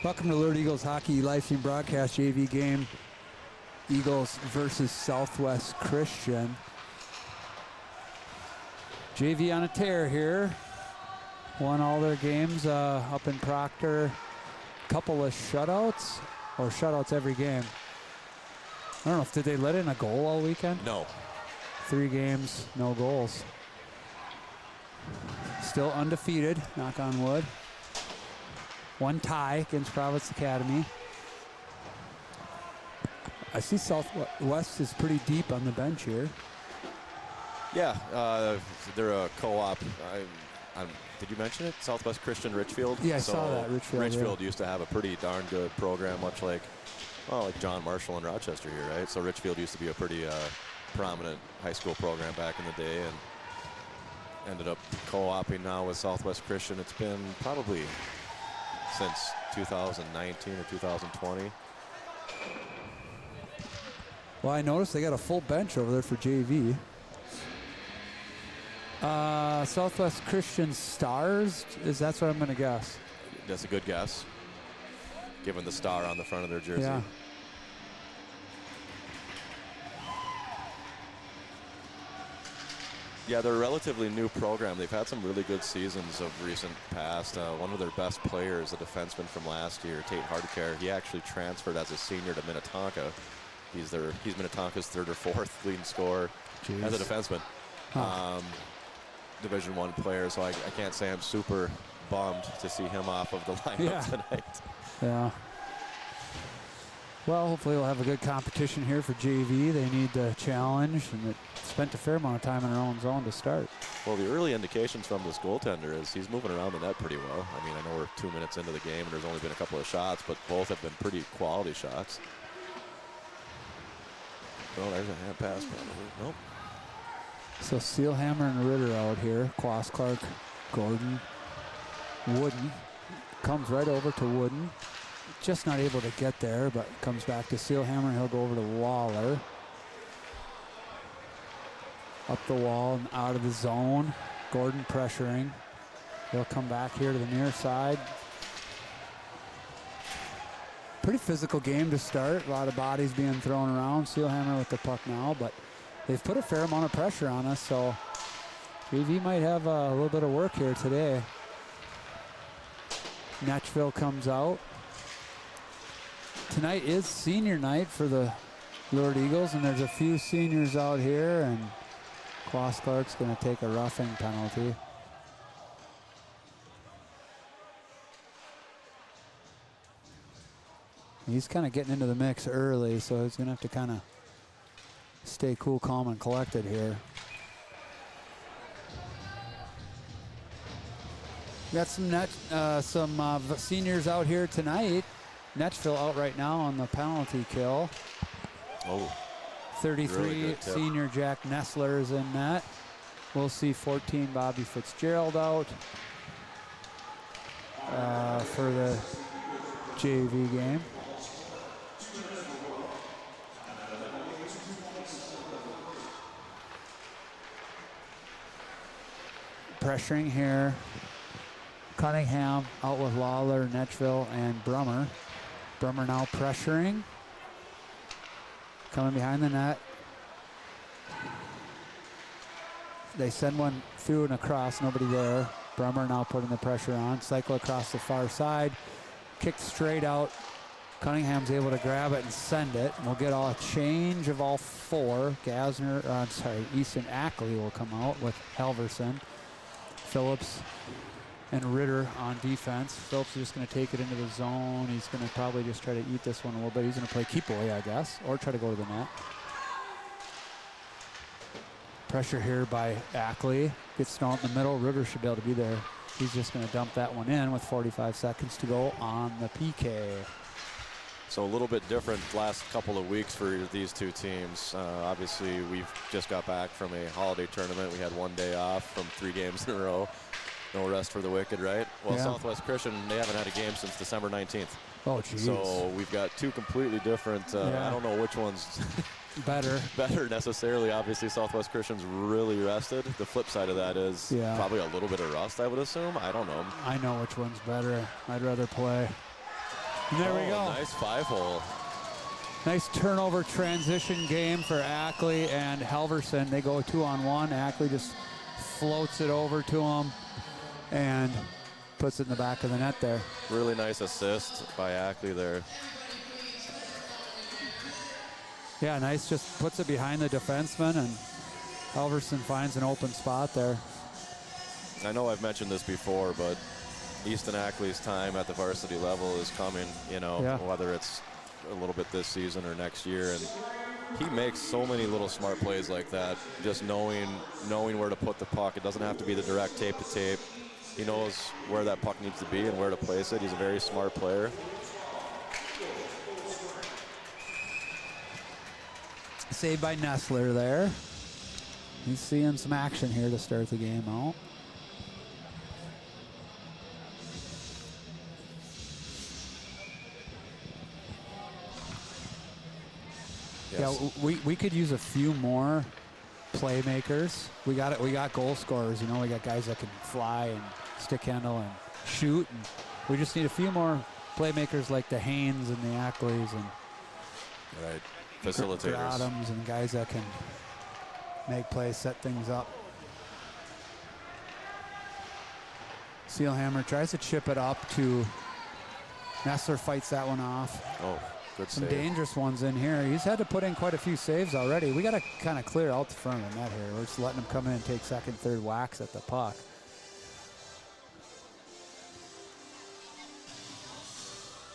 Welcome to Lord Eagles Hockey live stream broadcast JV game. Eagles versus Southwest Christian. JV on a tear here. Won all their games up in Proctor. Couple of shutouts, or shutouts every game. I don't know if did they let in a goal all weekend? No. 3 games, no goals. Still undefeated, knock on wood. 1 tie against Providence Academy. I see Southwest is pretty deep on the bench here. Yeah, they're a co-op. Did you mention it? Southwest Christian Richfield? Yeah, I saw that. Richfield used to have a pretty darn good program, much like, well, like John Marshall in Rochester here, right? So Richfield used to be a pretty prominent high school program back in the day, and ended up co-oping now with Southwest Christian. It's been probably since 2019 or 2020. Well, I noticed they got a full bench over there for JV. Southwest Christian Stars, that's what I'm going to guess. That's a good guess, given the star on the front of their jersey. Yeah. Yeah, they're a relatively new program. They've had some really good seasons of recent past. One of their best players, a defenseman from last year, Tate Hardcare, he actually transferred as a senior to Minnetonka. He's Minnetonka's 3rd or 4th leading scorer as a defenseman. Division I player, so I can't say I'm super bummed to see him off of the lineup tonight. Yeah. Well, hopefully we'll have a good competition here for JV. They need the challenge, and it spent a fair amount of time in their own zone to start. Well, the early indications from this goaltender is he's moving around the net pretty well. I mean, I know we're 2 minutes into the game, and there's only been a couple of shots, but both have been pretty quality shots. Oh, there's a hand pass probably. Nope. So Steelhammer and Ritter out here. Quas Clark, Gordon, Wooden. Comes right over to Wooden. Just not able to get there, but comes back to Steelhammer. He'll go over to Waller. Up the wall and out of the zone. Gordon pressuring. He'll come back here to the near side. Pretty physical game to start. A lot of bodies being thrown around. Steelhammer with the puck now, but they've put a fair amount of pressure on us, so JV might have a little bit of work here today. Netchville comes out. Tonight is senior night for the Lord Eagles, and there's a few seniors out here, and Quas Clark's going to take a roughing penalty. He's kind of getting into the mix early, so he's going to have to kind of stay cool, calm, and collected here. Got some seniors out here tonight. Netchville out right now on the penalty kill. Oh, 33 really senior Jack Nessler is in net. We'll see 14 Bobby Fitzgerald out for the JV game. Pressuring here. Cunningham out with Lawler, Netchville, and Brummer. Brummer now pressuring. Coming behind the net. They send one through and across, nobody there. Brummer now putting the pressure on. Cycle across the far side. Kicked straight out. Cunningham's able to grab it and send it. And we'll get a change of all 4. Easton Ackley will come out with Halverson. Phillips and Ritter on defense. Phillips is just going to take it into the zone. He's going to probably just try to eat this one a little bit. He's going to play keep away, I guess, or try to go to the net. Pressure here by Ackley. Gets thrown in the middle. Ritter should be able to be there. He's just going to dump that one in with 45 seconds to go on the PK. So a little bit different last couple of weeks for these two teams. Obviously, we've just got back from a holiday tournament. We had 1 day off from 3 games in a row. No rest for the wicked, right? Well, yeah. Southwest Christian, they haven't had a game since December 19th. Oh, geez. So we've got 2 completely different, I don't know which one's better necessarily. Obviously, Southwest Christian's really rested. The flip side of that is probably a little bit of rust, I would assume. I don't know. I know which one's better. I'd rather play. And there we go. Nice 5-hole. Nice turnover transition game for Ackley and Halverson. They go 2-on-1. Ackley just floats it over to him and puts it in the back of the net there. Really nice assist by Ackley there. Yeah, nice. Just puts it behind the defenseman, and Halverson finds an open spot there. I know I've mentioned this before, but Easton Ackley's time at the varsity level is coming, you know, whether it's a little bit this season or next year. And he makes so many little smart plays like that, just knowing where to put the puck. It doesn't have to be the direct tape to tape. He knows where that puck needs to be and where to place it. He's a very smart player. Saved by Nestler there. He's seeing some action here to start the game out. Yes. Yeah, we could use a few more playmakers. We got goal scorers, you know, we got guys that can fly and stick handle and shoot, and we just need a few more playmakers like the Haynes and the Ackleys and Right. Facilitators. Adams and guys that can make plays, set things up. Seelhammer tries to chip it up to Nestler, fights that one off. Oh, good Some save. dangerous ones in here. He's had to put in quite a few saves already. We got to kind of clear out the front of the net here. We're just letting him come in and take second, third whacks at the puck.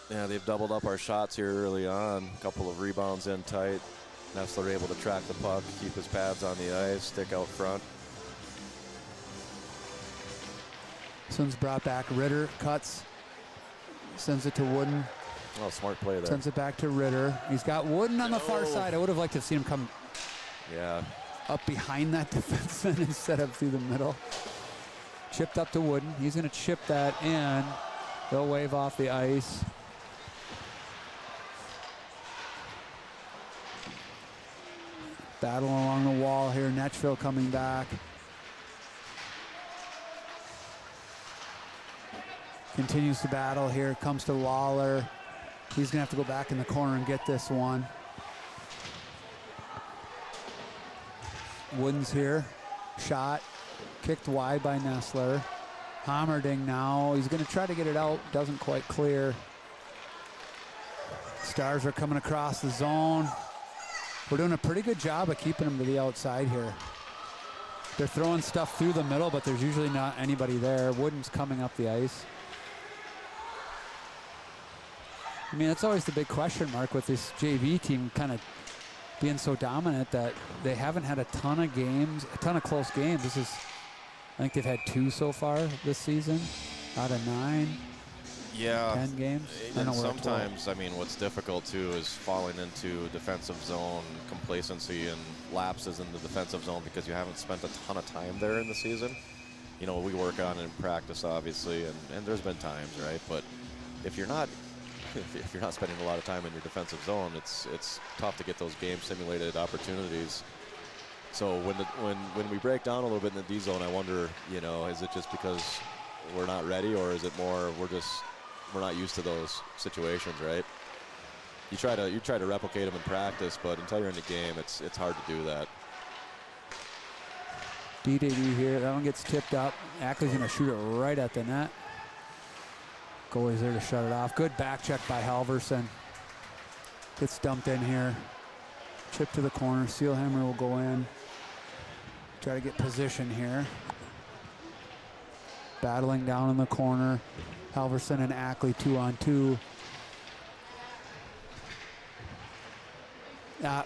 Yeah, they've doubled up our shots here early on. A couple of rebounds in tight. Nestler able to track the puck, keep his pads on the ice, stick out front. This one's brought back. Ritter cuts, sends it to Wooden. Oh, smart play there. Sends it back to Ritter. He's got Wooden on the far side. I would have liked to have seen him come up behind that defenseman instead of through the middle. Chipped up to Wooden. He's going to chip that in. They'll wave off the ice. Battle along the wall here. Netchville coming back. Continues to battle here. Comes to Lawler. He's going to have to go back in the corner and get this one. Wooden's here. Shot. Kicked wide by Nestler. Hammerding now. He's going to try to get it out. Doesn't quite clear. Stars are coming across the zone. We're doing a pretty good job of keeping them to the outside here. They're throwing stuff through the middle, but there's usually not anybody there. Wooden's coming up the ice. I mean, that's always the big question mark with this JV team kind of being so dominant that they haven't had a ton of games, a ton of close games. I think they've had 2 so far this season out of 9. Yeah. 10 games. And sometimes, I mean, what's difficult too is falling into defensive zone complacency and lapses in the defensive zone because you haven't spent a ton of time there in the season. You know, we work on it in practice, obviously, and there's been times, right? But if you're not spending a lot of time in your defensive zone, it's tough to get those game simulated opportunities. So when we break down a little bit in the D zone, I wonder, you know, is it just because we're not ready, or is it more we're not used to those situations, right? You try to replicate them in practice, but until you're in the game, it's hard to do that. DDD here. That one gets tipped up. Ackley's going to shoot it right at the net. Goalie's there to shut it off. Good back check by Halverson. Gets dumped in here. Chip to the corner. Seelhammer will go in. Try to get position here. Battling down in the corner. Halverson and Ackley 2-on-2. Got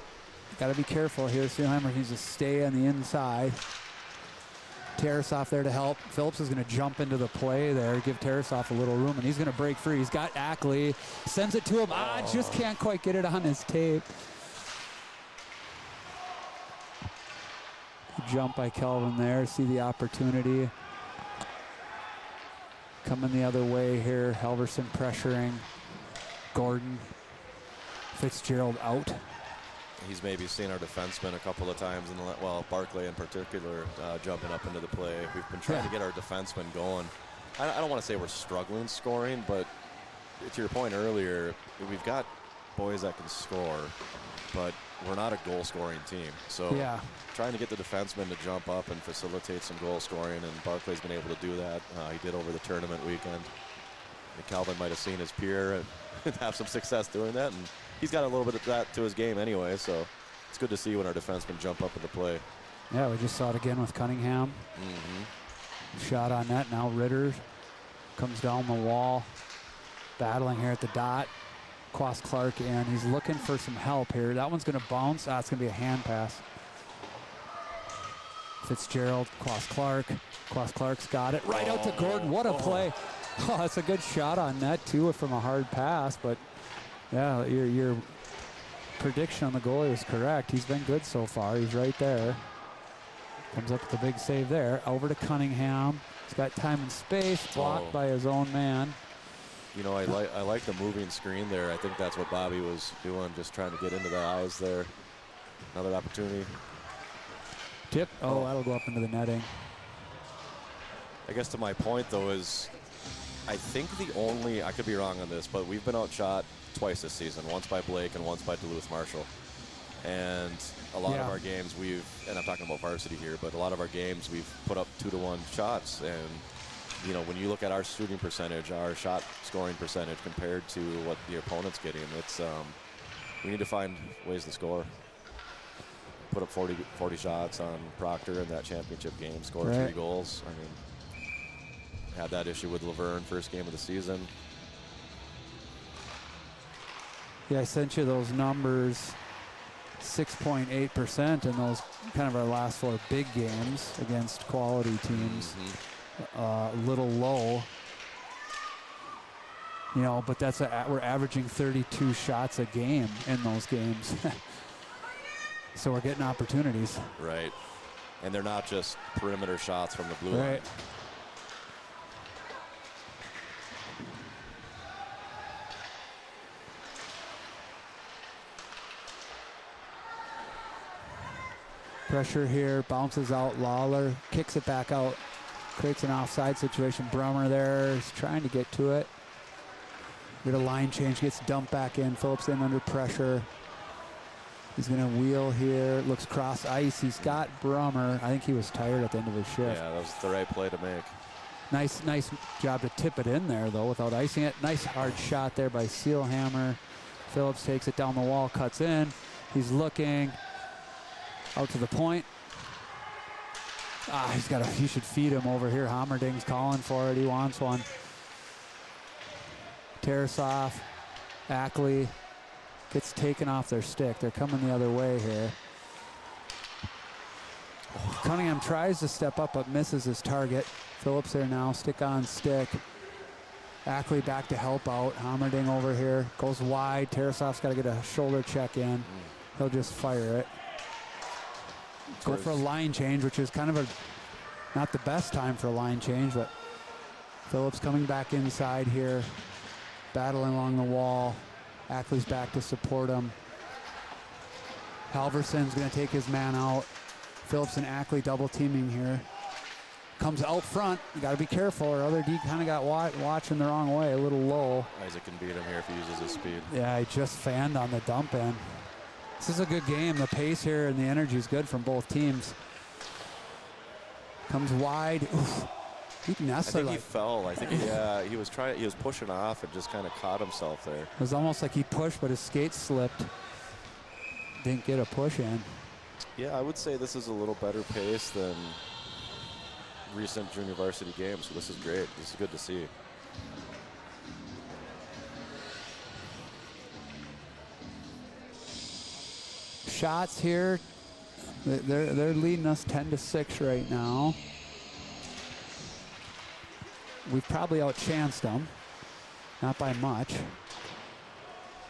to be careful here. Seelhammer needs to stay on the inside. Tarasov there to help. Phillips is going to jump into the play there, give Tarasov a little room, and he's going to break free. He's got Ackley, sends it to him. Just can't quite get it on his tape. Jump by Kelvin there, see the opportunity. Coming the other way here, Halverson pressuring Gordon. Fitzgerald out. He's maybe seen our defensemen a couple of times, Barclay in particular, jumping up into the play. We've been trying to get our defensemen going. I don't want to say we're struggling scoring, but to your point earlier, we've got boys that can score, but we're not a goal-scoring team. So Yeah. trying to get the defensemen to jump up and facilitate some goal scoring, and Barclay's been able to do that. He did over the tournament weekend. And Calvin might have seen his peer and have some success doing that, and he's got a little bit of that to his game anyway, so it's good to see when our defensemen jump up into play. Yeah, we just saw it again with Cunningham. Shot on net. Now Ritter comes down the wall, battling here at the dot. Quas Clark in. He's looking for some help here. That one's going to bounce. It's going to be a hand pass. Fitzgerald, Quas Clark. Quas Clark's got it right out to Gordon. What a play. Oh, that's a good shot on net, too, from a hard pass. But, yeah, your prediction on the goalie was correct. He's been good so far. He's right there. Comes up with the big save there. Over to Cunningham. He's got time and space. Blocked by his own man. You know, I like the moving screen there. I think that's what Bobby was doing, just trying to get into the eyes there. Another opportunity. Tip. Oh, that'll go up into the netting. I guess to my point, though, is I think I could be wrong on this, but we've been outshot twice this season, once by Blake and once by Duluth Marshall. And a lot of our games and I'm talking about varsity here, but a lot of our games we've put up 2-to-1 shots. And, you know, when you look at our shooting percentage, our shot scoring percentage compared to what the opponent's getting, it's we need to find ways to score. Put up 40 shots on Proctor in that championship game, scored 3 goals. I mean, had that issue with Laverne first game of the season. Yeah, I sent you those numbers. 6.8% in those kind of our last 4 big games against quality teams. A little low, you know, but we're averaging 32 shots a game in those games. So we're getting opportunities. Right. And they're not just perimeter shots from the blue line. Right. Pressure here, bounces out. Lawler kicks it back out, creates an offside situation. Brummer there is trying to get to it. Get a line change, gets dumped back in. Phillips in under pressure. He's going to wheel here, looks cross ice. He's got Brummer. I think he was tired at the end of his shift. Yeah, that was the right play to make. Nice job to tip it in there, though, without icing it. Nice hard shot there by Seelhammer. Phillips takes it down the wall, cuts in. He's looking out to the point. He should feed him over here. Hammerding's calling for it. He wants one. Tarasov, Ackley gets taken off their stick. They're coming the other way here. Cunningham tries to step up but misses his target. Phillips there now, stick on stick. Ackley back to help out. Hammerding over here, goes wide. Tarasov's got to get a shoulder check in. He'll just fire it. Go for a line change, which is kind of not the best time for a line change, but Phillips coming back inside here, battling along the wall. Ackley's back to support him. Halverson's going to take his man out. Phillips and Ackley double teaming here. Comes out front. You got to be careful, or other D kind of got watching the wrong way, a little low. Isaac can beat him here if he uses his speed. Yeah, he just fanned on the dump in. This is a good game. The pace here and the energy is good from both teams. Comes wide. Oof. I think he fell. I think he was pushing off and just kind of caught himself there. It was almost like he pushed, but his skates slipped. Didn't get a push in. Yeah, I would say this is a little better pace than recent junior varsity games. So this is great. This is good to see. Shots here. They're leading us 10-6 right now. We've probably outchanced them. Not by much.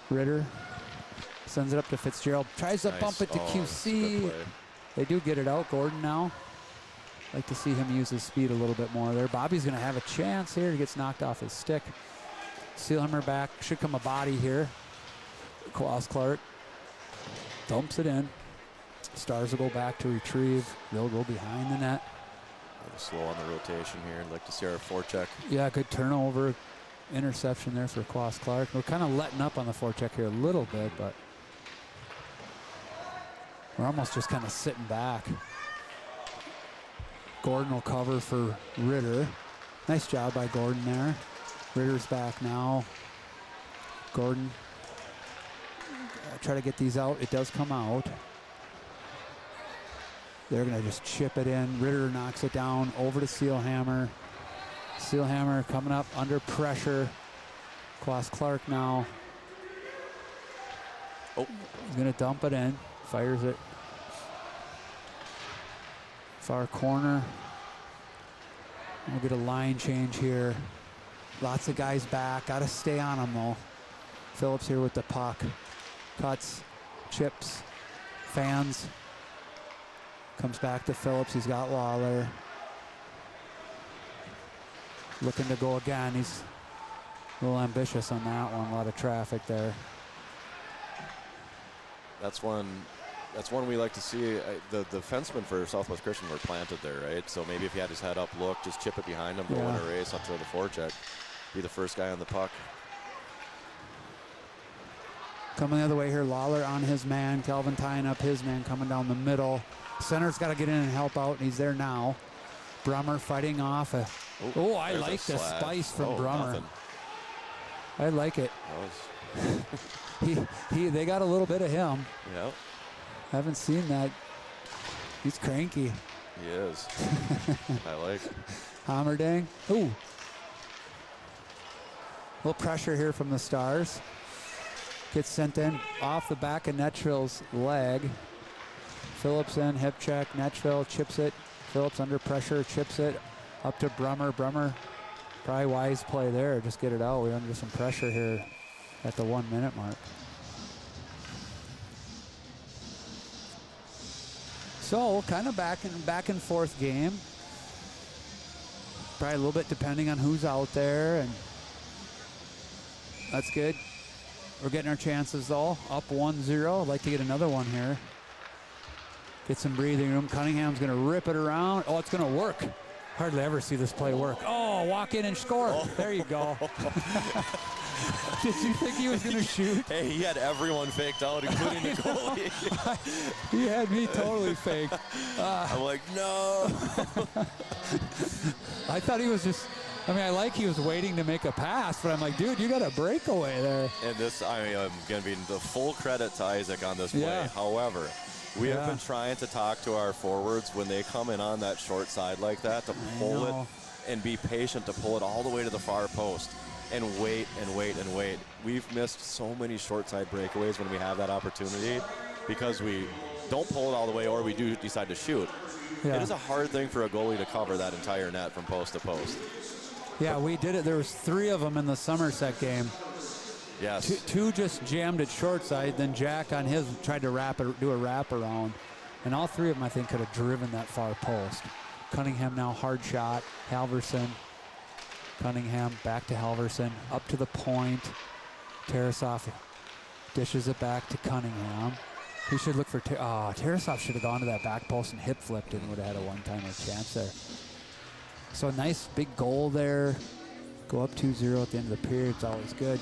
Ritter sends it up to Fitzgerald. Tries to bump it to QC. They do get it out. Gordon now. Like to see him use his speed a little bit more there. Bobby's going to have a chance here. He gets knocked off his stick. Seelhammer back. Should come a body here. Quas Clark dumps it in. Stars will go back to retrieve. They'll go behind the net. Slow on the rotation here. I'd like to see our forecheck. Yeah, good turnover. interception there for Klaus Clark. We're kind of letting up on the forecheck here a little bit, but we're almost just kind of sitting back. Gordon will cover for Ritter. Nice job by Gordon there. Ritter's back now. Gordon, try to get these out. It does come out. They're going to just chip it in. Ritter knocks it down over to Seelhammer. Seelhammer coming up under pressure. Klaus Clark now. Oh, he's going to dump it in. Fires it. Far corner. We'll get a line change here. Lots of guys back. Got to stay on them though. Phillips here with the puck. Cuts, chips, fans. Comes back to Phillips. He's got Lawler. Looking to go again. He's a little ambitious on that one. A lot of traffic there. That's one we like to see. The defensemen for Southwest Christian were planted there, right? So maybe if he had his head up, look, just chip it behind him, go in a race up to the forecheck, be the first guy on the puck. Coming the other way here, Lawler on his man. Calvin tying up his man, coming down the middle. Center's got to get in and help out, and he's there now. Brummer fighting off. I like the spice from Brummer. Nothing. I like it. They got a little bit of him. Yeah. Haven't seen that. He's cranky. He is. I like it. Hammerdang. Ooh. A little pressure here from the Stars. Gets sent in off the back of Nettrill's leg. Phillips in, hip check. Nettrill chips it. Phillips under pressure, chips it up to Brummer. Brummer, probably wise play there. Just get it out. We're under some pressure here at the 1 minute mark. So kind of back and forth game. Probably a little bit depending on who's out there, and that's good. We're getting our chances though. Up 1-0. I'd like to get another one here. Get some breathing room. Cunningham's going to rip it around. Oh, it's going to work. Hardly ever see this play work. Oh, walk in and score. Oh. There you go. Did you think he was going to shoot? Hey, he had everyone faked out, including the goalie. He had me totally faked. I'm like, no. I thought he was just, I like he was waiting to make a pass, but I'm like, dude, you got a breakaway there. And this, I'm going to be the full credit to Isaac on this play. Yeah. However, we have been trying to talk to our forwards when they come in on that short side like that to pull it and be patient to pull it all the way to the far post and wait and wait and wait. We've missed so many short side breakaways when we have that opportunity because we don't pull it all the way or we do decide to shoot. Yeah. It is a hard thing for a goalie to cover that entire net from post to post. Yeah, we did it. There was 3 of them in the Somerset game. Yes. Two just jammed it short side, then Jack on his tried to do a wraparound. And all 3 of them, I think, could have driven that far post. Cunningham now hard shot. Halverson. Cunningham back to Halverson. Up to the point. Tarasov dishes it back to Cunningham. He should look for Tarasov should have gone to that back post and hip flipped and would have had a one-timer chance there. So a nice big goal there. Go up 2-0 at the end of the period. It's always good.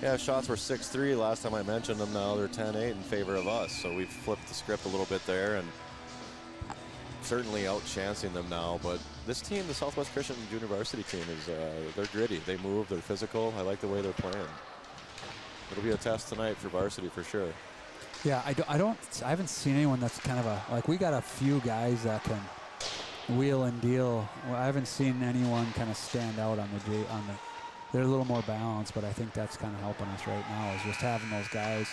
Yeah, shots were 6-3 last time I mentioned them. Now they're 10-8 in favor of us. So we've flipped the script a little bit there and certainly out-chancing them now. But this team, the Southwest Christian Junior Varsity team, they're gritty. They move. They're physical. I like the way they're playing. It'll be a test tonight for varsity for sure. Yeah, I haven't seen anyone that's kind of we got a few guys that can wheel and deal. Well, I haven't seen anyone kind of stand out on the. They're a little more balanced, but I think that's kind of helping us right now is just having those guys.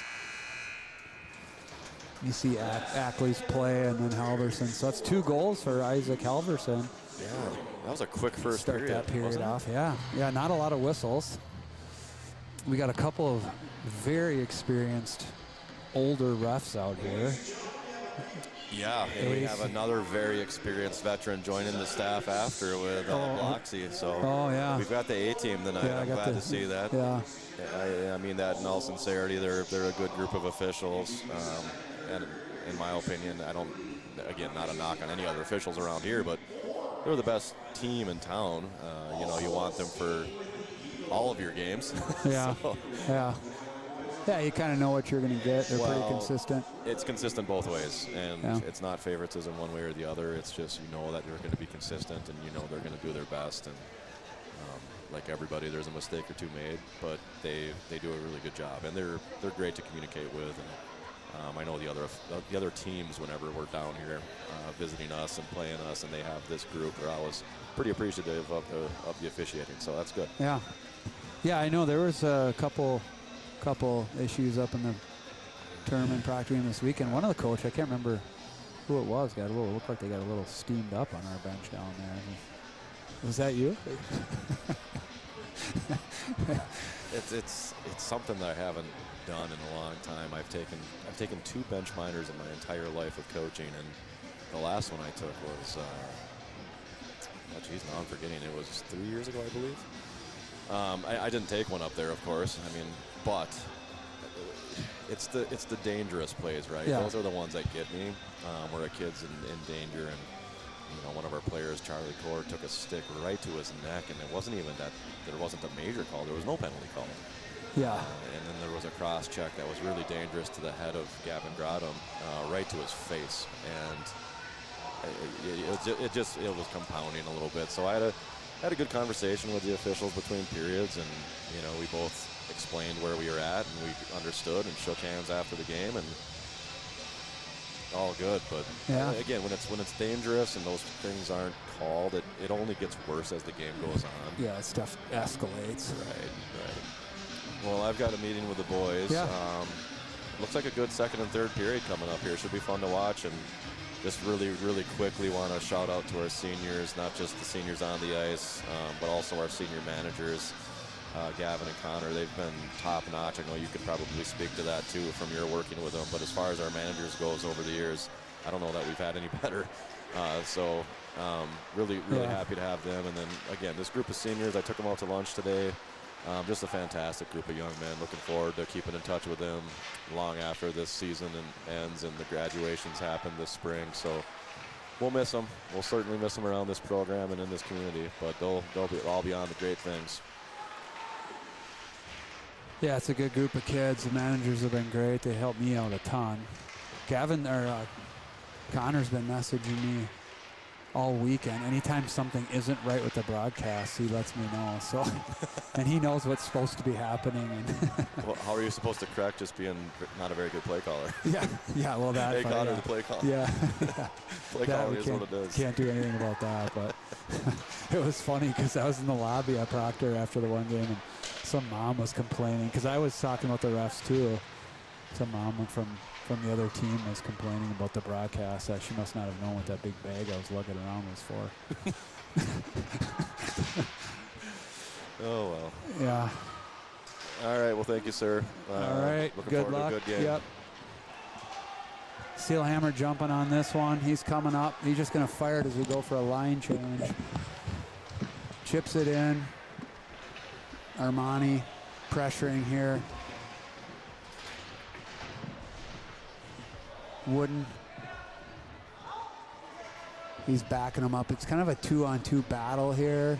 You see Ackley's play and then Halverson. So that's 2 goals for Isaac Halverson. Yeah, that was a quick first period. Start that period off, yeah. Yeah, not a lot of whistles. We got a couple of very experienced older refs out here. Yeah, and we have another very experienced veteran joining the staff after with Bloxy. So we've got the A-team tonight. I'm glad to see that. Yeah. I mean that in all sincerity. They're a good group of officials. And in my opinion, again, not a knock on any other officials around here, but they're the best team in town. You want them for all of your games. Yeah. So, Yeah. Yeah, you kind of know what you're going to get. They're pretty well, consistent. it's consistent both ways, and Yeah. it's not favoritism one way or the other. It's just you know that they're going to be consistent, and you know they're going to do their best. And like everybody, there's a mistake or two made, but they do a really good job, and they're great to communicate with. And I know the other teams, whenever we're down here visiting us and playing us, and they have this group, they're always pretty appreciative of the officiating. So that's good. Yeah. Yeah, I know there was a couple issues up in the tournament proctoring this weekend. One of the coach, I can't remember who it was, looked like they got a little steamed up on our bench down there. Was that you? It's something that I haven't done in a long time. I've taken 2 bench minors in my entire life of coaching, and the last one I took was now I'm forgetting. It was 3 years ago, I believe. I didn't take one up there, of course. I mean, but it's the dangerous plays, right? Yeah. Those are the ones that get me, where a kid's in danger, and one of our players, Charlie Core, took a stick right to his neck, and it wasn't even that there wasn't a major call. There was no penalty call. Yeah. And then there was a cross check that was really dangerous to the head of Gavin Grotham, right to his face, and it was compounding a little bit. So I had a good conversation with the officials between periods, and we both explained where we were at, and we understood and shook hands after the game, and all good. But Yeah. again, when it's dangerous and those things aren't called, it only gets worse as the game goes on. Yeah, stuff escalates. Right. Well, I've got a meeting with the boys. Yeah. Looks like a good second and third period coming up here. Should be fun to watch. And just really, really quickly want to shout out to our seniors, not just the seniors on the ice, but also our senior managers, Gavin and Connor. They've been top notch. I know you could probably speak to that too from your working with them. But as far as our managers goes over the years, I don't know that we've had any better. Really happy to have them. And then again, this group of seniors, I took them out to lunch today. Just a fantastic group of young men. Looking forward to keeping in touch with them long after this season ends and the graduations happen this spring. So we'll miss them. We'll certainly miss them around this program and in this community. But they'll all be on to great things. Yeah, it's a good group of kids. The managers have been great. They helped me out a ton. Connor's been messaging me all weekend. Anytime something isn't right with the broadcast, he lets me know. So, and he knows what's supposed to be happening. And Well, how are you supposed to correct just being not a very good play caller? yeah. Well, that. Hey, Connor, the play caller. Yeah. Play caller is what it is. Can't do anything about that. But it was funny because I was in the lobby at Proctor after the one game, and some mom was complaining because I was talking about the refs too. Some mom from the other team was complaining about the broadcast. That she must not have known what that big bag I was lugging around was for. Oh, well. Yeah. All right. Well, thank you, sir. All right. Looking Good forward luck. to a good game. Yep. Steelhammer jumping on this one. He's coming up. He's just going to fire it as we go for a line change. Chips it in. Armani pressuring here. Wooden. He's backing him up. It's kind of a 2-on-2 battle here.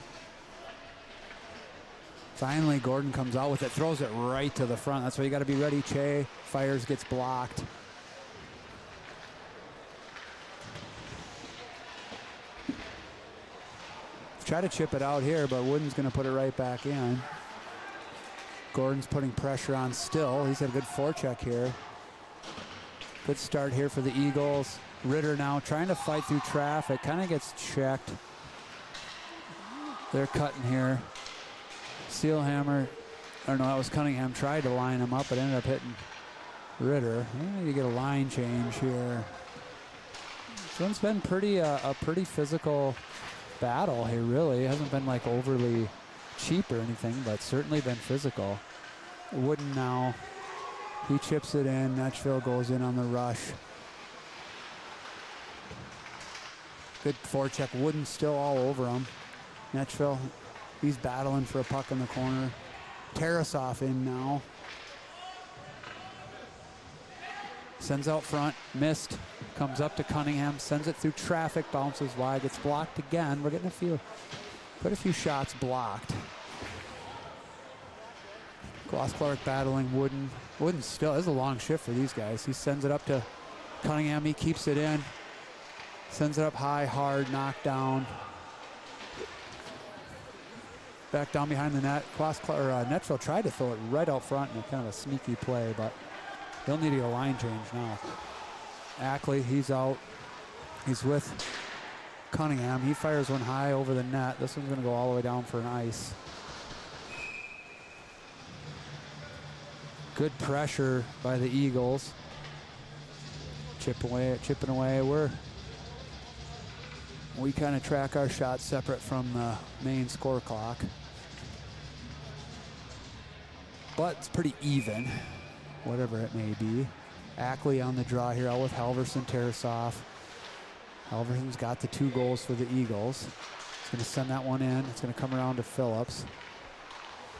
Finally, Gordon comes out with it, throws it right to the front. That's why you got to be ready, Che. Fires, gets blocked. Try to chip it out here, but Wooden's going to put it right back in. Gordon's putting pressure on still. He's had a good forecheck here. Good start here for the Eagles. Ritter now trying to fight through traffic. Kind of gets checked. They're cutting here. Steelhammer, or no, that was Cunningham, tried to line him up, but ended up hitting Ritter. You get a line change here. This one's been a pretty physical battle here, really. It hasn't been like overly cheap or anything, but certainly been physical. Wooden now. He chips it in. Netchville goes in on the rush. Good forecheck. Wooden still all over him. Netchville, he's battling for a puck in the corner. Tarasov in now. Sends out front. Missed. Comes up to Cunningham. Sends it through traffic. Bounces wide. Gets blocked again. We're getting quite a few shots blocked. Ross Clark battling Wooden. Wooden still, this is a long shift for these guys. He sends it up to Cunningham. He keeps it in. Sends it up high, hard, knockdown. Back down behind the net. Netfield tried to throw it right out front in kind of a sneaky play, but they'll need to get a line change now. Ackley, he's out. He's with Cunningham. He fires one high over the net. This one's going to go all the way down for an ice. Good pressure by the Eagles. Chipping away. We kind of track our shots separate from the main score clock. But it's pretty even, whatever it may be. Ackley on the draw here, out with Halverson, Tarasov. Halverson's got the 2 goals for the Eagles. He's going to send that one in. It's going to come around to Phillips.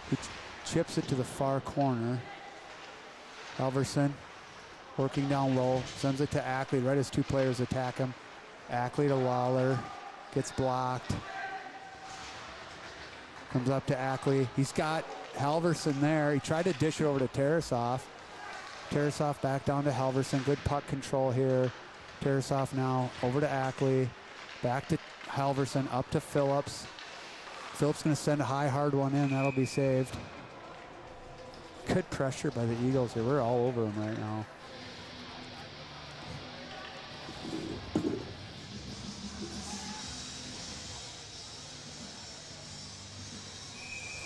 He chips it to the far corner. Halverson working down low, sends it to Ackley right as 2 players attack him. Ackley to Lawler, gets blocked. Comes up to Ackley. He's got Halverson there. He tried to dish it over to Tarasov. Tarasov back down to Halverson. Good puck control here. Tarasov now over to Ackley. Back to Halverson, up to Phillips. Phillips going to send a high, hard one in. That'll be saved. Good pressure by the Eagles here. We're all over them right now.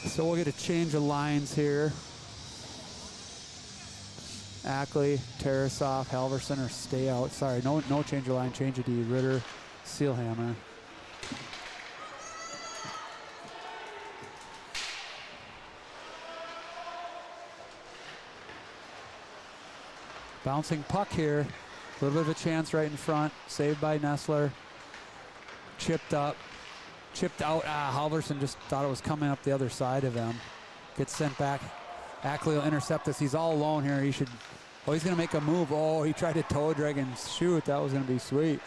So we'll get a change of lines here. Ackley, Tarasov, Halverson, or stay out. Sorry, no change of line. Change it to Ritter, Sealhammer. Bouncing puck here. A little bit of a chance right in front. Saved by Nessler. Chipped up. Chipped out. Halverson just thought it was coming up the other side of him. Gets sent back. Ackley will intercept this. He's all alone here. He should. Oh, he's going to make a move. Oh, he tried to toe drag and shoot. That was going to be sweet.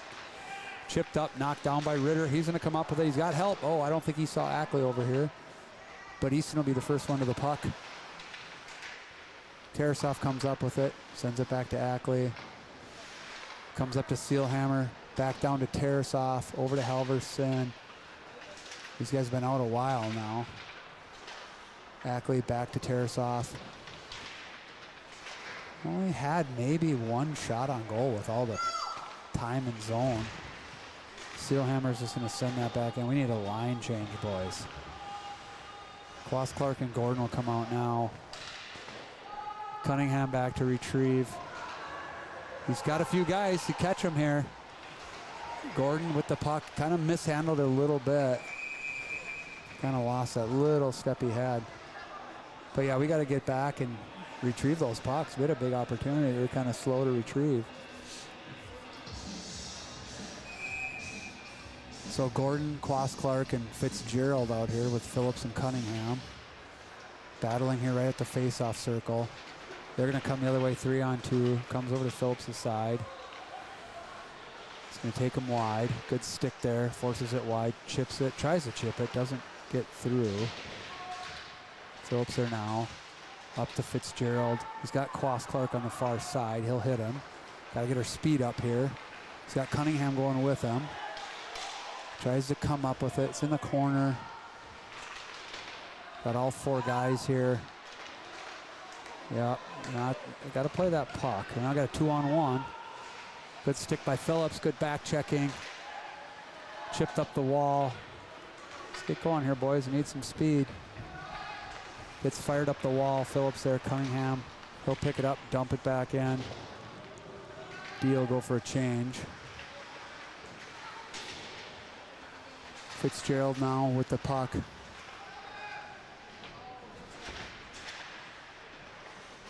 Chipped up, knocked down by Ritter. He's going to come up with it. He's got help. Oh, I don't think he saw Ackley over here. But Easton will be the first one to the puck. Tarasov comes up with it. Sends it back to Ackley. Comes up to Sealhammer. Back down to Tarasov. Over to Halverson. These guys have been out a while now. Ackley back to Tarasov. Only had maybe 1 shot on goal with all the time and zone. Sealhammer's just going to send that back in. We need a line change, boys. Ross Clark and Gordon will come out now. Cunningham back to retrieve. He's got a few guys to catch him here. Gordon with the puck, kind of mishandled it a little bit. Kind of lost that little step he had. But yeah, we got to get back and retrieve those pucks. We had a big opportunity. They're kind of slow to retrieve. So Gordon, Ross Clark, and Fitzgerald out here with Phillips and Cunningham. Battling here right at the face-off circle. They're going to come the other way, 3-on-2. Comes over to Phillips' side. It's going to take him wide. Good stick there. Forces it wide. Chips it. Tries to chip it. Doesn't get through. Phillips there now. Up to Fitzgerald. He's got Ross Clark on the far side. He'll hit him. Got to get our speed up here. He's got Cunningham going with him. Tries to come up with it. It's in the corner. Got all 4 guys here. Yeah, got to play that puck. We now got a 2-on-1. Good stick by Phillips. Good back checking. Chipped up the wall. Let's get going here, boys. We need some speed. Gets fired up the wall. Phillips there. Cunningham. He'll pick it up, dump it back in. D will go for a change. Fitzgerald now with the puck.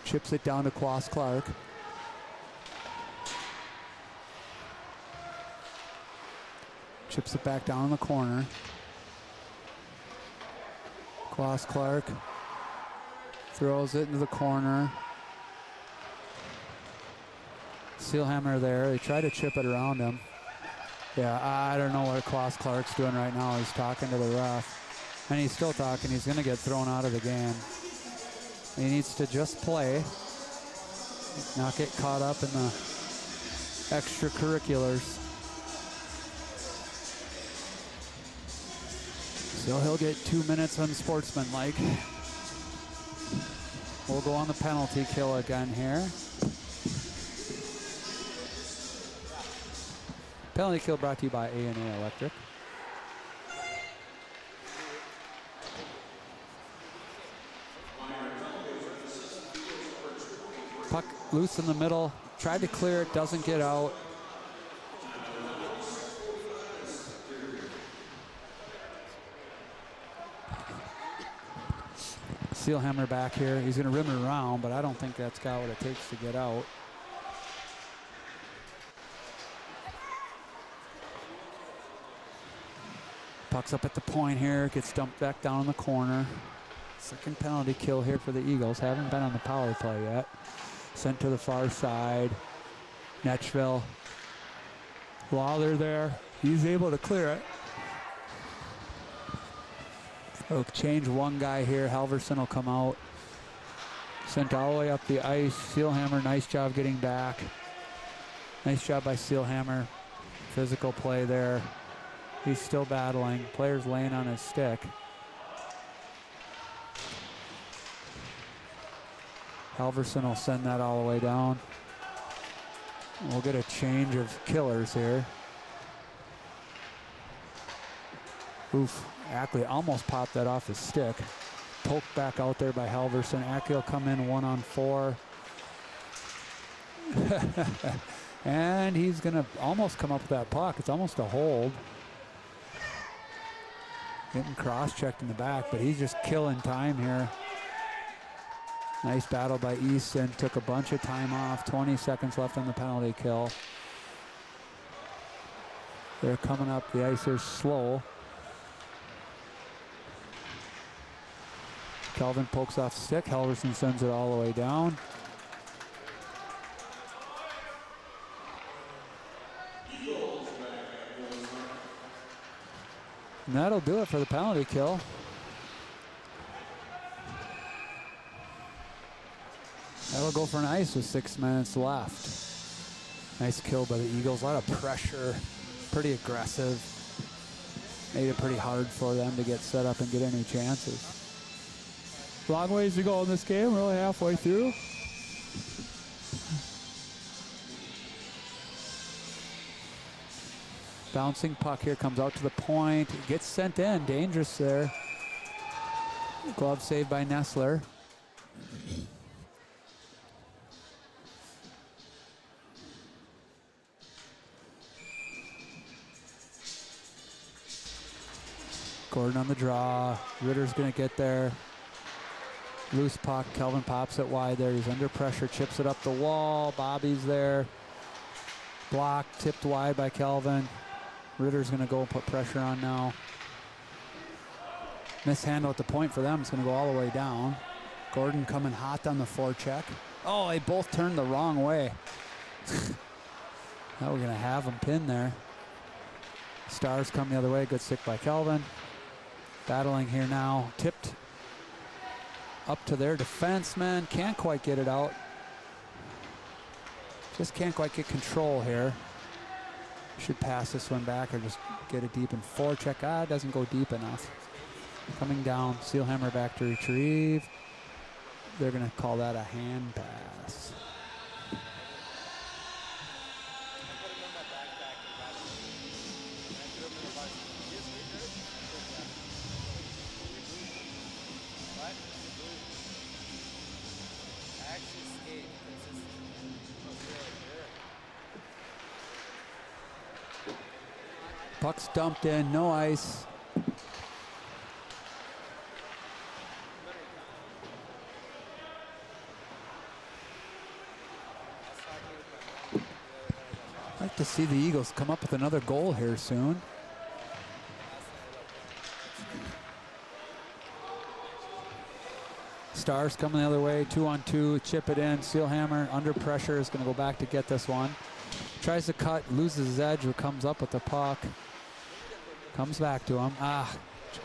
Chips it down to Ross Clark. Chips it back down in the corner. Ross Clark throws it into the corner. Sealhammer there. They try to chip it around him. Yeah, I don't know what Ross Clark's doing right now. He's talking to the ref. And he's still talking. He's going to get thrown out of the game. He needs to just play, not get caught up in the extracurriculars. So he'll get 2 minutes unsportsmanlike. We'll go on the penalty kill again here. Penalty kill brought to you by A&A Electric. Puck loose in the middle. Tried to clear it, doesn't get out. Seelhammer back here. He's going to rim it around, but I don't think that's got what it takes to get out. Puck's up at the point here. Gets dumped back down in the corner. Second penalty kill here for the Eagles. Haven't been on the power play yet. Sent to the far side. Netchville. While they're there, he's able to clear it. They'll change one guy here. Halverson will come out. Sent all the way up the ice. Seelhammer, nice job getting back. Nice job by Seelhammer. Physical play there. He's still battling. Player's laying on his stick. Halverson will send that all the way down. We'll get a change of killers here. Oof, Ackley almost popped that off his stick. Poked back out there by Halverson. Ackley will come in 1-on-4. And he's gonna almost come up with that puck. It's almost a hold. Getting cross-checked in the back, but he's just killing time here. Nice battle by Easton. Took a bunch of time off. 20 seconds left on the penalty kill. They're coming up the ice here slow. Kelvin pokes off stick. Halverson sends it all the way down. And that'll do it for the penalty kill. That'll go for an ice with 6 minutes left. Nice kill by the Eagles. A lot of pressure. Pretty aggressive. Made it pretty hard for them to get set up and get any chances. Long ways to go in this game. We're only halfway through. Bouncing puck here, comes out to the point. Gets sent in. Dangerous there. Glove saved by Nessler. Gordon on the draw. Ritter's going to get there. Loose puck. Kelvin pops it wide there. He's under pressure. Chips it up the wall. Bobby's there. Block. Tipped wide by Kelvin. Ritter's going to go and put pressure on now. Mishandle at the point for them. It's going to go all the way down. Gordon coming hot on the forecheck. Oh, they both turned the wrong way. Now we're going to have them pinned there. Stars come the other way. Good stick by Kelvin. Battling here now. Tipped up to their defenseman. Can't quite get it out. Just can't quite get control here. Should pass this one back or just get it deep and forecheck. Ah, it doesn't go deep enough. Coming down. Seelhammer back to retrieve. They're going to call that a hand pass. Puck's dumped in, no ice. I'd like to see the Eagles come up with another goal here soon. Stars coming the other way, 2-on-2, chip it in. Seelhammer under pressure is going to go back to get this one. Tries to cut, loses his edge, who comes up with the puck. Comes back to him. Ah,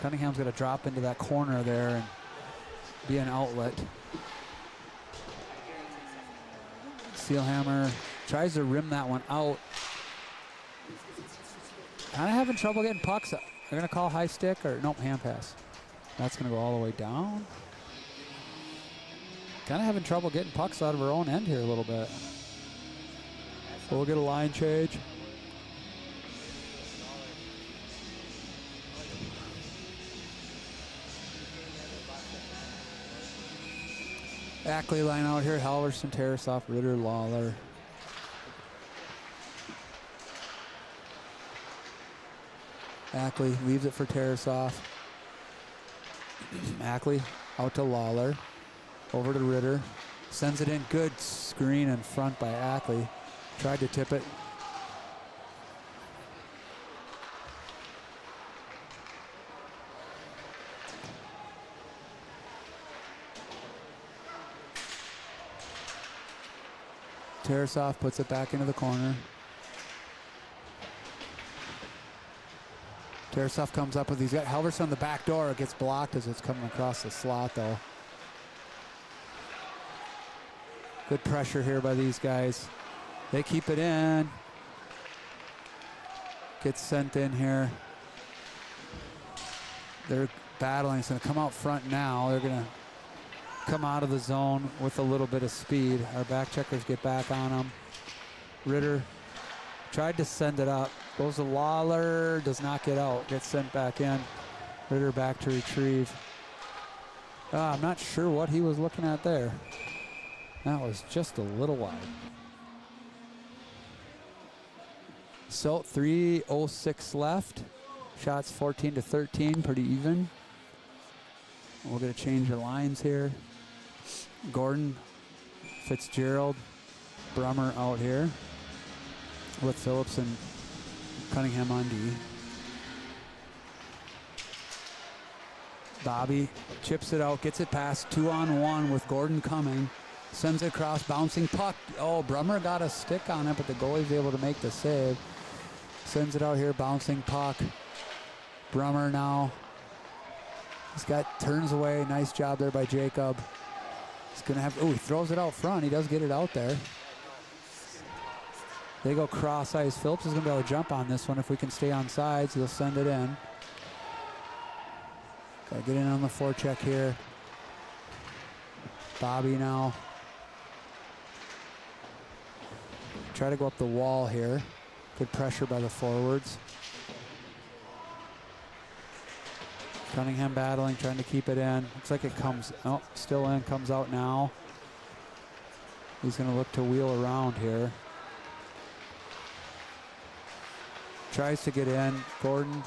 Cunningham's going to drop into that corner there and be an outlet. Steelhammer tries to rim that one out. Kind of having trouble getting pucks. They're going to call high stick or nope, hand pass. That's going to go all the way down. Kind of having trouble getting pucks out of her own end here a little bit. We'll get a line change. Ackley line out here. Halverson, Tarasoff, Ritter, Lawler. Ackley leaves it for Tarasoff. Ackley out to Lawler. Over to Ritter. Sends it in. Good screen in front by Ackley. Tried to tip it. Tarasoff puts it back into the corner. Tarasoff comes up with, he's got Halverson on the back door. It gets blocked as it's coming across the slot though. Good pressure here by these guys. They keep it in. Gets sent in here. They're battling. It's going to come out front now. They're going to come out of the zone with a little bit of speed. Our back checkers get back on them. Ritter tried to send it up. Goes to Lawler. Does not get out. Gets sent back in. Ritter back to retrieve. I'm not sure what he was looking at there. That was just a little wide. So 3:06 left. Shots 14-13, pretty even. We're going to change the lines here. Gordon, Fitzgerald, Brummer out here with Phillips and Cunningham on D. Bobby chips it out, gets it past 2-on-1 with Gordon coming. Sends it across, bouncing puck. Oh, Brummer got a stick on it, but the goalie's able to make the save. Sends it out here, bouncing puck. Brummer now. He's got, turns away. Nice job there by Jacob. He's going to have, he throws it out front. He does get it out there. They go cross ice. Phillips is going to be able to jump on this one. If we can stay on sides, he'll send it in. Got to get in on the forecheck here. Bobby now. Try to go up the wall here. Good pressure by the forwards. Cunningham battling, trying to keep it in. Looks like it comes, oh, still in, comes out now. He's going to look to wheel around here. Tries to get in. Gordon.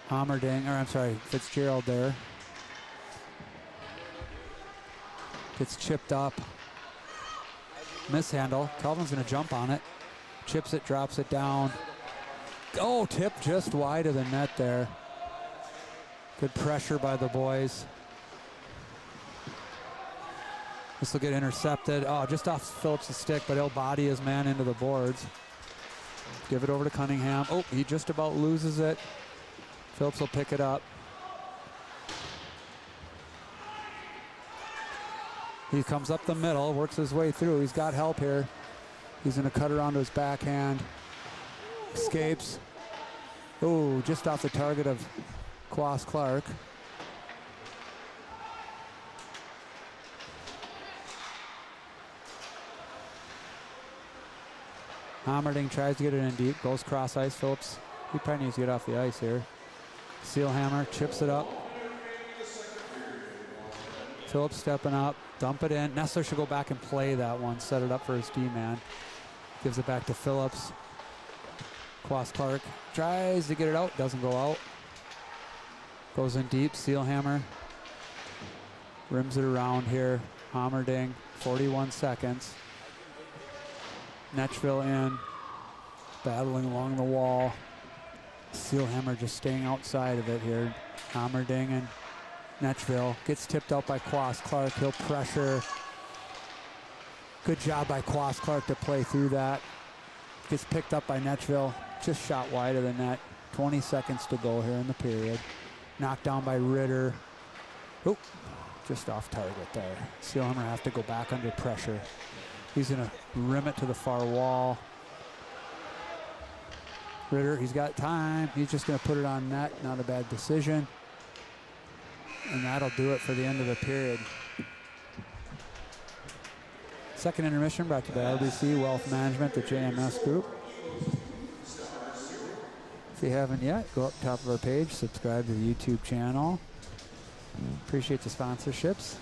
Hammerding, or I'm sorry, Fitzgerald there. Gets chipped up. Mishandle. Calvin's going to jump on it. Chips it, drops it down. Oh, tip just wide of the net there. Good pressure by the boys. This will get intercepted. Oh, just off Phillips' stick, but he'll body his man into the boards. Give it over to Cunningham. Oh, he just about loses it. Phillips will pick it up. He comes up the middle, works his way through. He's got help here. He's going to cut around to his backhand. Escapes. Oh, just off the target of Quas Clark. Hammerding tries to get it in deep, goes cross ice. Phillips, he probably needs to get off the ice here. Steelhammer chips it up. Phillips stepping up, dump it in. Nessler should go back and play that one, set it up for his D-man. Gives it back to Phillips. Quas Clark tries to get it out, doesn't go out. Goes in deep, Steelhammer. Rims it around here. Hammerding, 41 seconds. Netchville in, battling along the wall. Steelhammer just staying outside of it here. Hammerding and Netchville gets tipped out by Quas Clark. He'll pressure. Good job by Quas Clark to play through that. Gets picked up by Netchville. Just shot wide of the net. 20 seconds to go here in the period. Knocked down by Ritter. Oop. just off target there. Steelhammer have to go back under pressure. He's going to rim it to the far wall. Ritter, he's got time. He's just going to put it on net. Not a bad decision. And that'll do it for the end of the period. Second intermission brought to you by LBC Wealth Management, the JMS Group. If you haven't yet, go up top of our page, subscribe to the YouTube channel. Appreciate the sponsorships.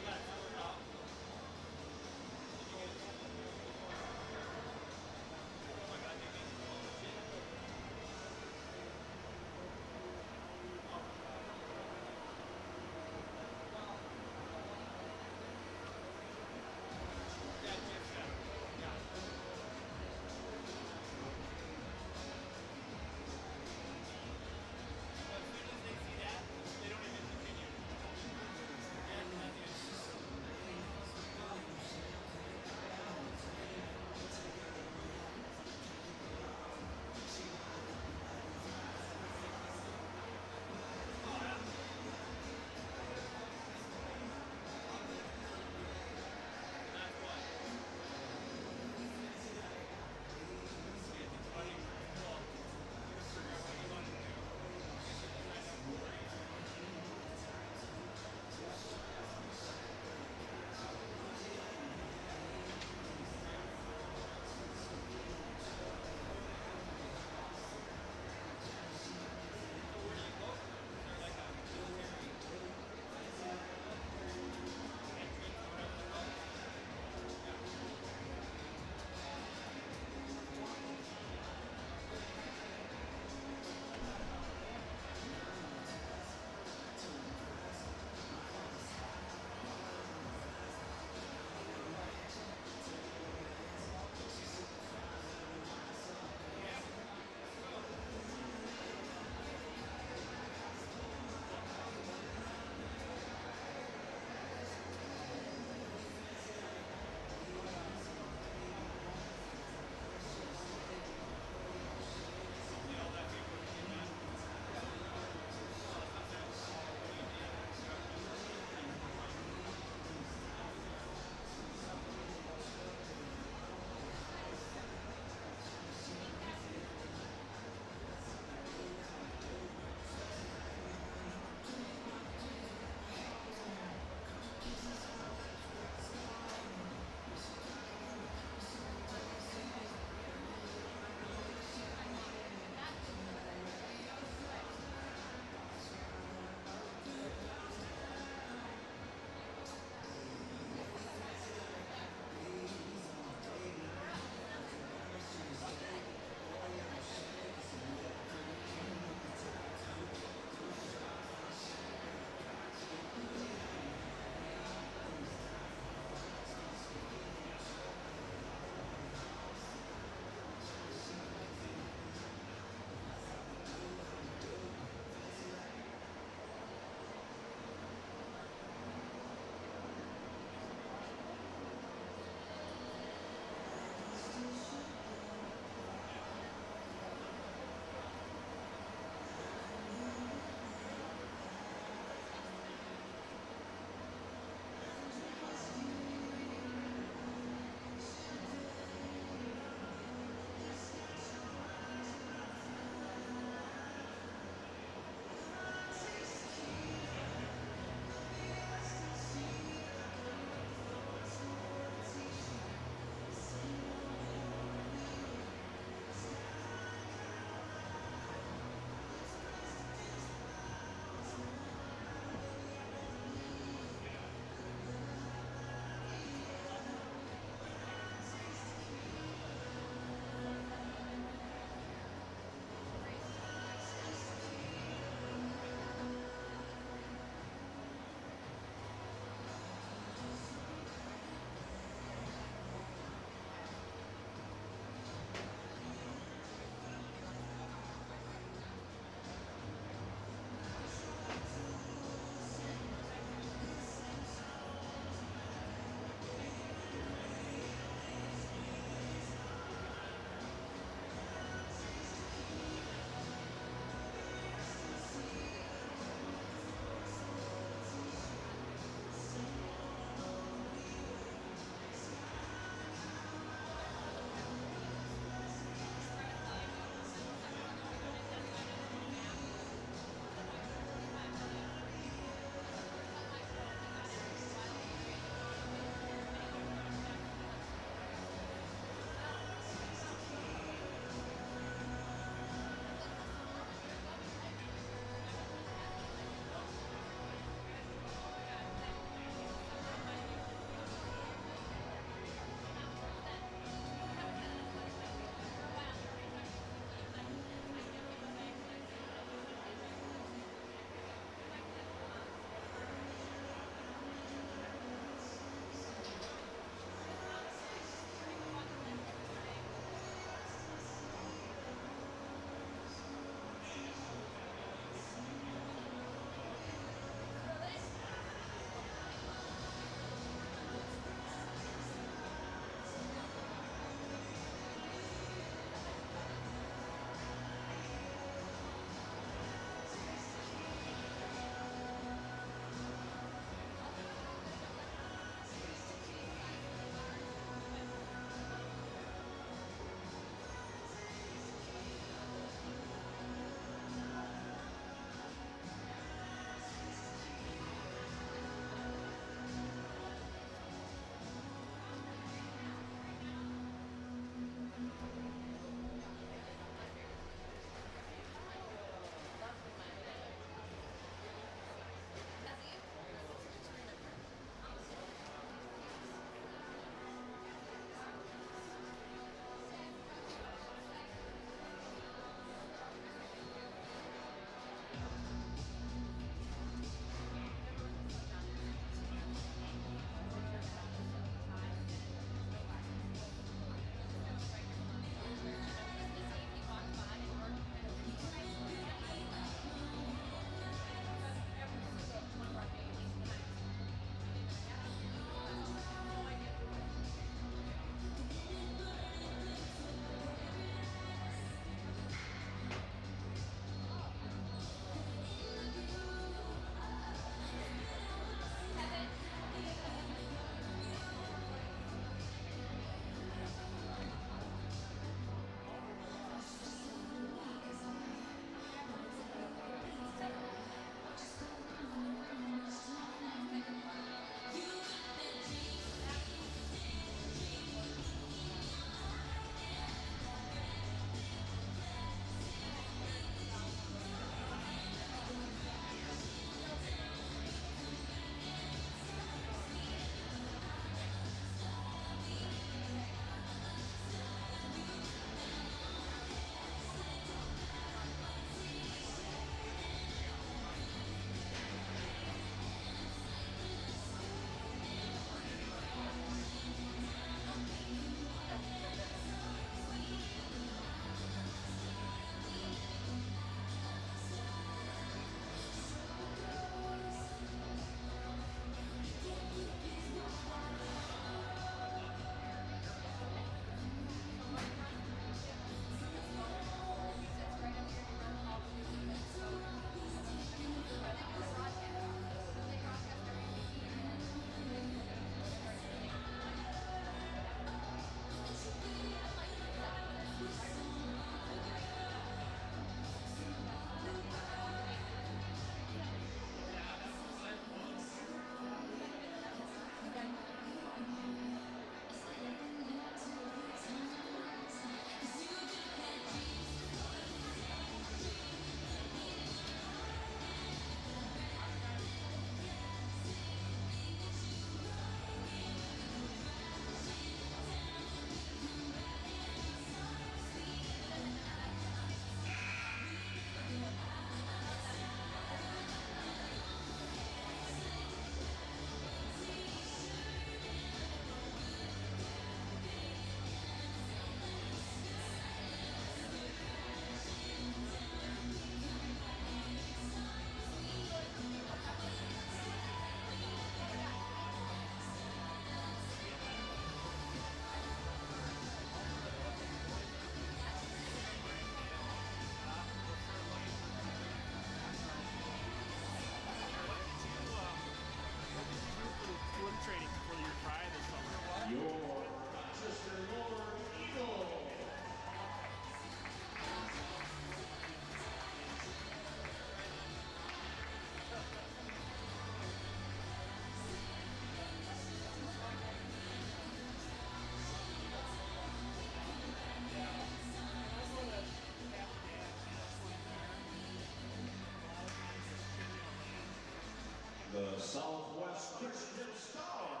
The Southwest Christian Stars.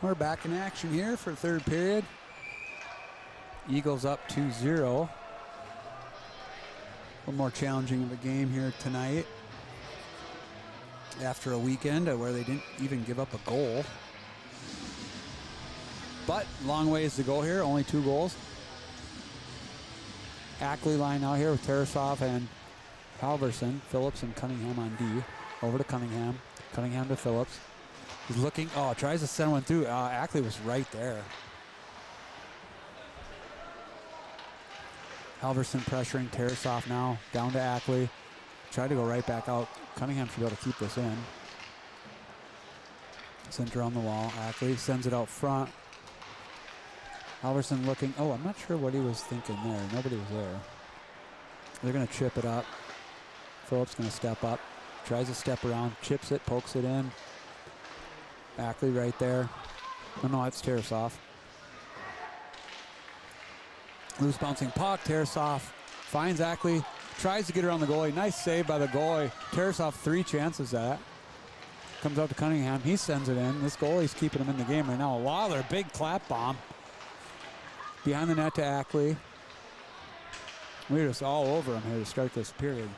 We're back in action here for third period. Eagles up 2-0. A little more challenging of a game here tonight after a weekend where they didn't even give up a goal. But long ways to go here, only 2 goals. Ackley line out here with Tarasov and Halverson. Phillips and Cunningham on D. Over to Cunningham. Cunningham to Phillips. He's looking, tries to send one through. Ackley was right there. Halverson pressuring Tarasov now. Down to Ackley. Tried to go right back out. Cunningham should be able to keep this in. Center on the wall. Ackley sends it out front. Halverson looking. I'm not sure what he was thinking there. Nobody was there. They're going to chip it up. Phillips going to step up. Tries to step around. Chips it. Pokes it in. Ackley right there. No, it's Tarasov. Loose bouncing puck. Tarasov finds Ackley. Tries to get around the goalie. Nice save by the goalie. Tarasov 3 chances at that. Comes out to Cunningham. He sends it in. This goalie's keeping him in the game right now. Lawler, big clap bomb. Behind the net to Ackley. We're just all over him here to start this period.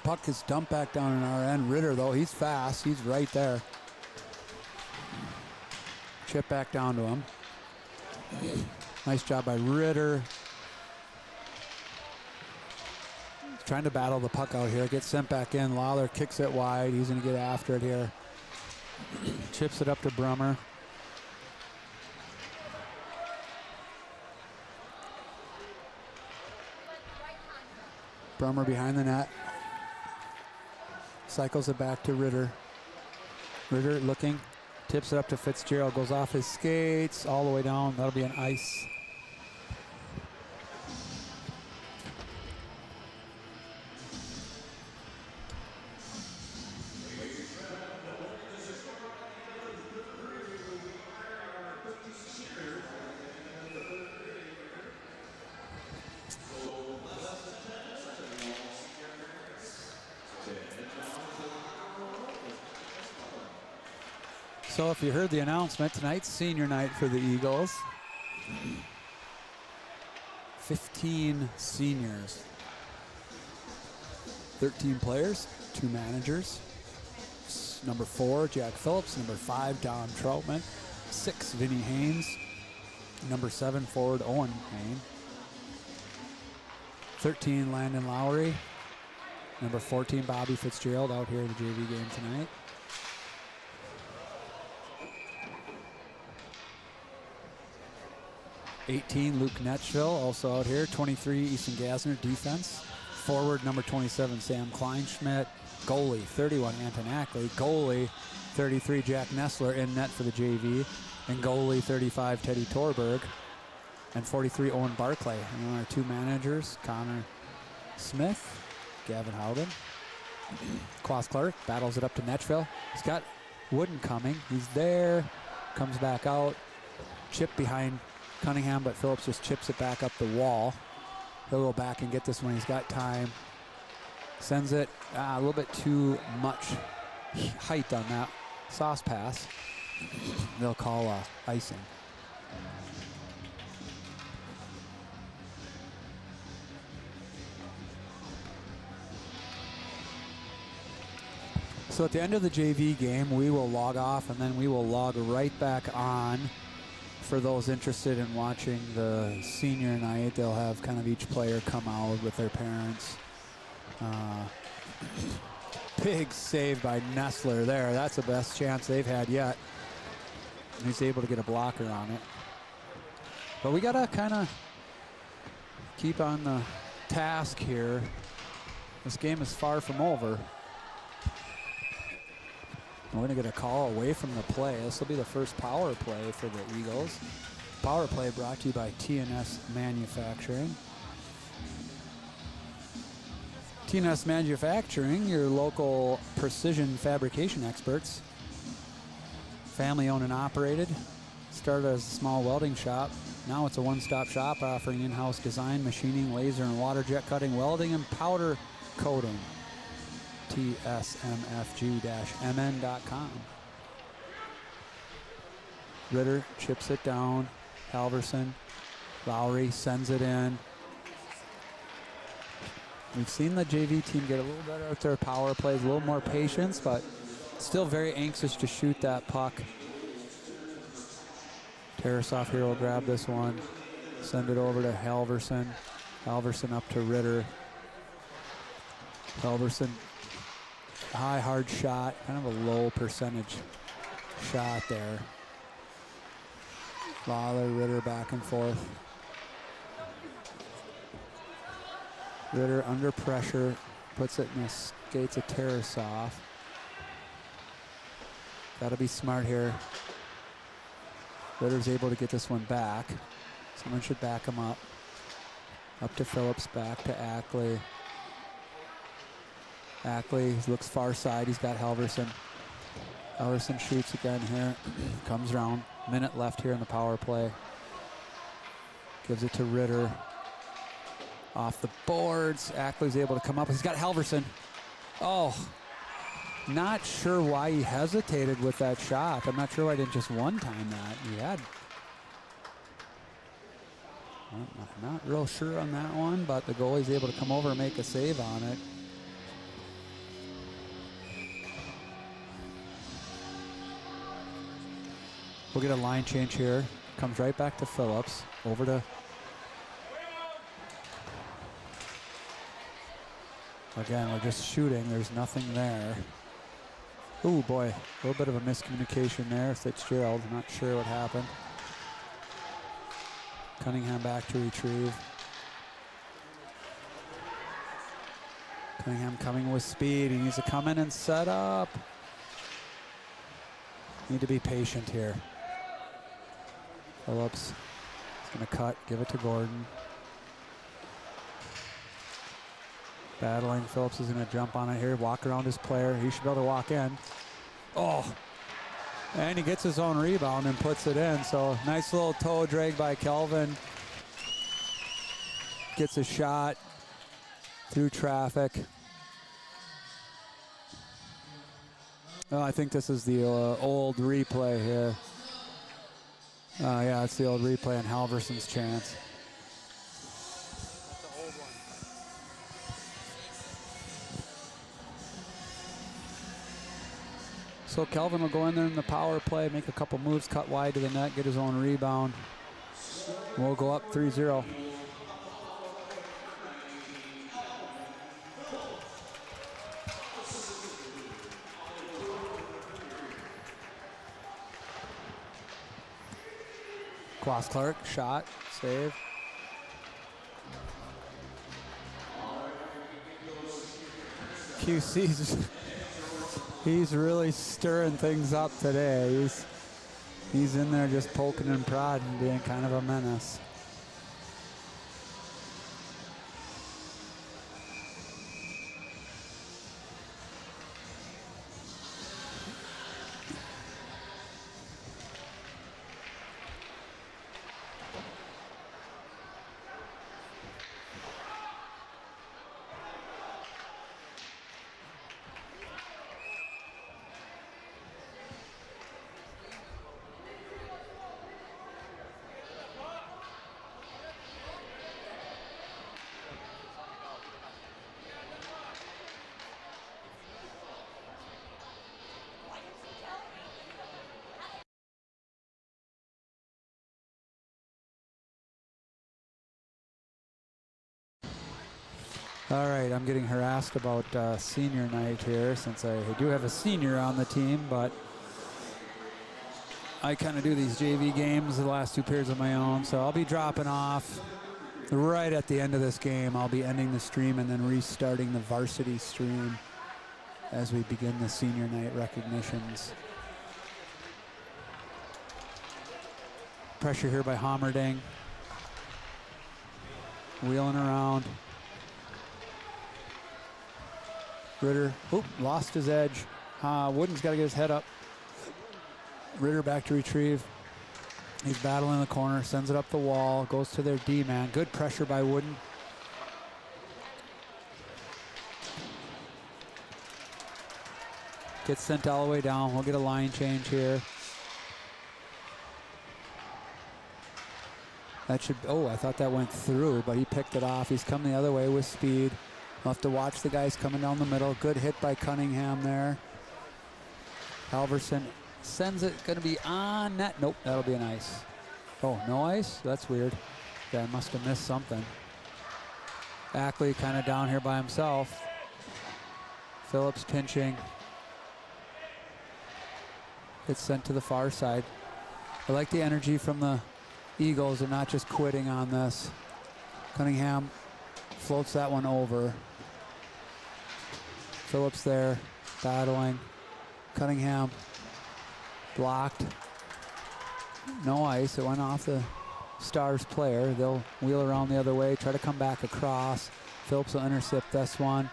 Puck is dumped back down in our end. Ritter, though, he's fast. He's right there. Chip back down to him. Nice job by Ritter. He's trying to battle the puck out here. Gets sent back in. Lawler kicks it wide. He's going to get after it here. Chips it up to Brummer. Brummer behind the net. Cycles it back to Ritter. Ritter looking, tips it up to Fitzgerald, goes off his skates all the way down. That'll be an ice. So if you heard the announcement, tonight's senior night for the Eagles. 15 seniors. 13 players, 2 managers. Number 4, Jack Phillips. Number 5, Don Troutman. 6, Vinny Haynes. Number 7, forward Owen Hayne. 13, Landon Lowry. Number 14, Bobby Fitzgerald out here in the JV game tonight. '18, Luke Netchville, also out here. 23, Easton Gassner, defense. Forward, number 27, Sam Kleinschmidt. Goalie, 31, Anton Ackley. Goalie, 33, Jack Nessler, in net for the JV. And goalie, 35, Teddy Torberg. And 43, Owen Barclay. And then our two managers, Connor Smith, Gavin Howden. Klaus Clark battles it up to Netchville. He's got Wooden coming. He's there, comes back out. Chip behind Cunningham, but Phillips just chips it back up the wall. He'll go back and get this one. He's got time. Sends it a little bit too much height on that sauce pass. They'll call icing. So at the end of the JV game, we will log off and then we will log right back on. For those interested in watching the senior night, they'll have kind of each player come out with their parents. Big save by Nessler there. That's the best chance they've had yet. He's able to get a blocker on it. But we gotta kind of keep on the task here. This game is far from over. We're going to get a call away from the play. This will be the first power play for the Eagles. Power play brought to you by TNS Manufacturing. TNS Manufacturing, your local precision fabrication experts. Family owned and operated. Started as a small welding shop. Now it's a one-stop shop offering in-house design, machining, laser and water jet cutting, welding and powder coating. tsmfg-mn.com. Ritter chips it down. Halverson. Lowry sends it in. We've seen the JV team get a little better at their power plays, a little more patience, but still very anxious to shoot that puck. Tarasoff here will grab this one. Send it over to Halverson. Halverson up to Ritter. Halverson. High, hard shot, kind of a low percentage shot there. Lawler, Ritter back and forth. Ritter under pressure, puts it in the skates of Tarasoff. Got to be smart here. Ritter's able to get this one back. Someone should back him up. Up to Phillips, back to Ackley. Ackley looks far side. He's got Halverson. Halverson shoots again here. Comes around. Minute left here in the power play. Gives it to Ritter. Off the boards. Ackley's able to come up. He's got Halverson. Oh, not sure why he hesitated with that shot. I'm not sure why he didn't just one-time that. He had. I'm not real sure on that one, but the goalie's able to come over and make a save on it. We'll get a line change here. Comes right back to Phillips. Over to... Again, we're just shooting. There's nothing there. Oh boy, a little bit of a miscommunication there. Fitzgerald, not sure what happened. Cunningham back to retrieve. Cunningham coming with speed. He needs to come in and set up. Need to be patient here. Phillips is going to cut, give it to Gordon. Battling, Phillips is going to jump on it here, walk around his player. He should be able to walk in. Oh, and he gets his own rebound and puts it in. So nice little toe drag by Kelvin. Gets a shot through traffic. Oh, I think this is the old replay here. Yeah, it's the old replay on Halverson's chance. That's an old one. So Kelvin will go in there in the power play, make a couple moves, cut wide to the net, get his own rebound. We'll go up 3-0. Quas Clark, shot, save. QC's, he's really stirring things up today. He's in there just poking and prodding, being kind of a menace. All right, I'm getting harassed about senior night here since I do have a senior on the team, but I kind of do these JV games the last 2 periods of my own, so I'll be dropping off right at the end of this game. I'll be ending the stream and then restarting the varsity stream as we begin the senior night recognitions. Pressure here by Hommerding. Wheeling around. Ritter, lost his edge. Wooden's got to get his head up. Ritter back to retrieve. He's battling in the corner, sends it up the wall, goes to their D-man. Good pressure by Wooden. Gets sent all the way down. We'll get a line change here. That should, I thought that went through, but he picked it off. He's coming the other way with speed. We'll have to watch the guys coming down the middle. Good hit by Cunningham there. Halverson sends it, gonna be on net. Nope, that'll be an ice. Oh, no ice? That's weird. Guy must have missed something. Ackley kind of down here by himself. Phillips pinching. Gets sent to the far side. I like the energy from the Eagles and not just quitting on this. Cunningham floats that one over. Phillips there, battling. Cunningham blocked. No ice, it went off the Stars player. They'll wheel around the other way, try to come back across. Phillips will intercept this one.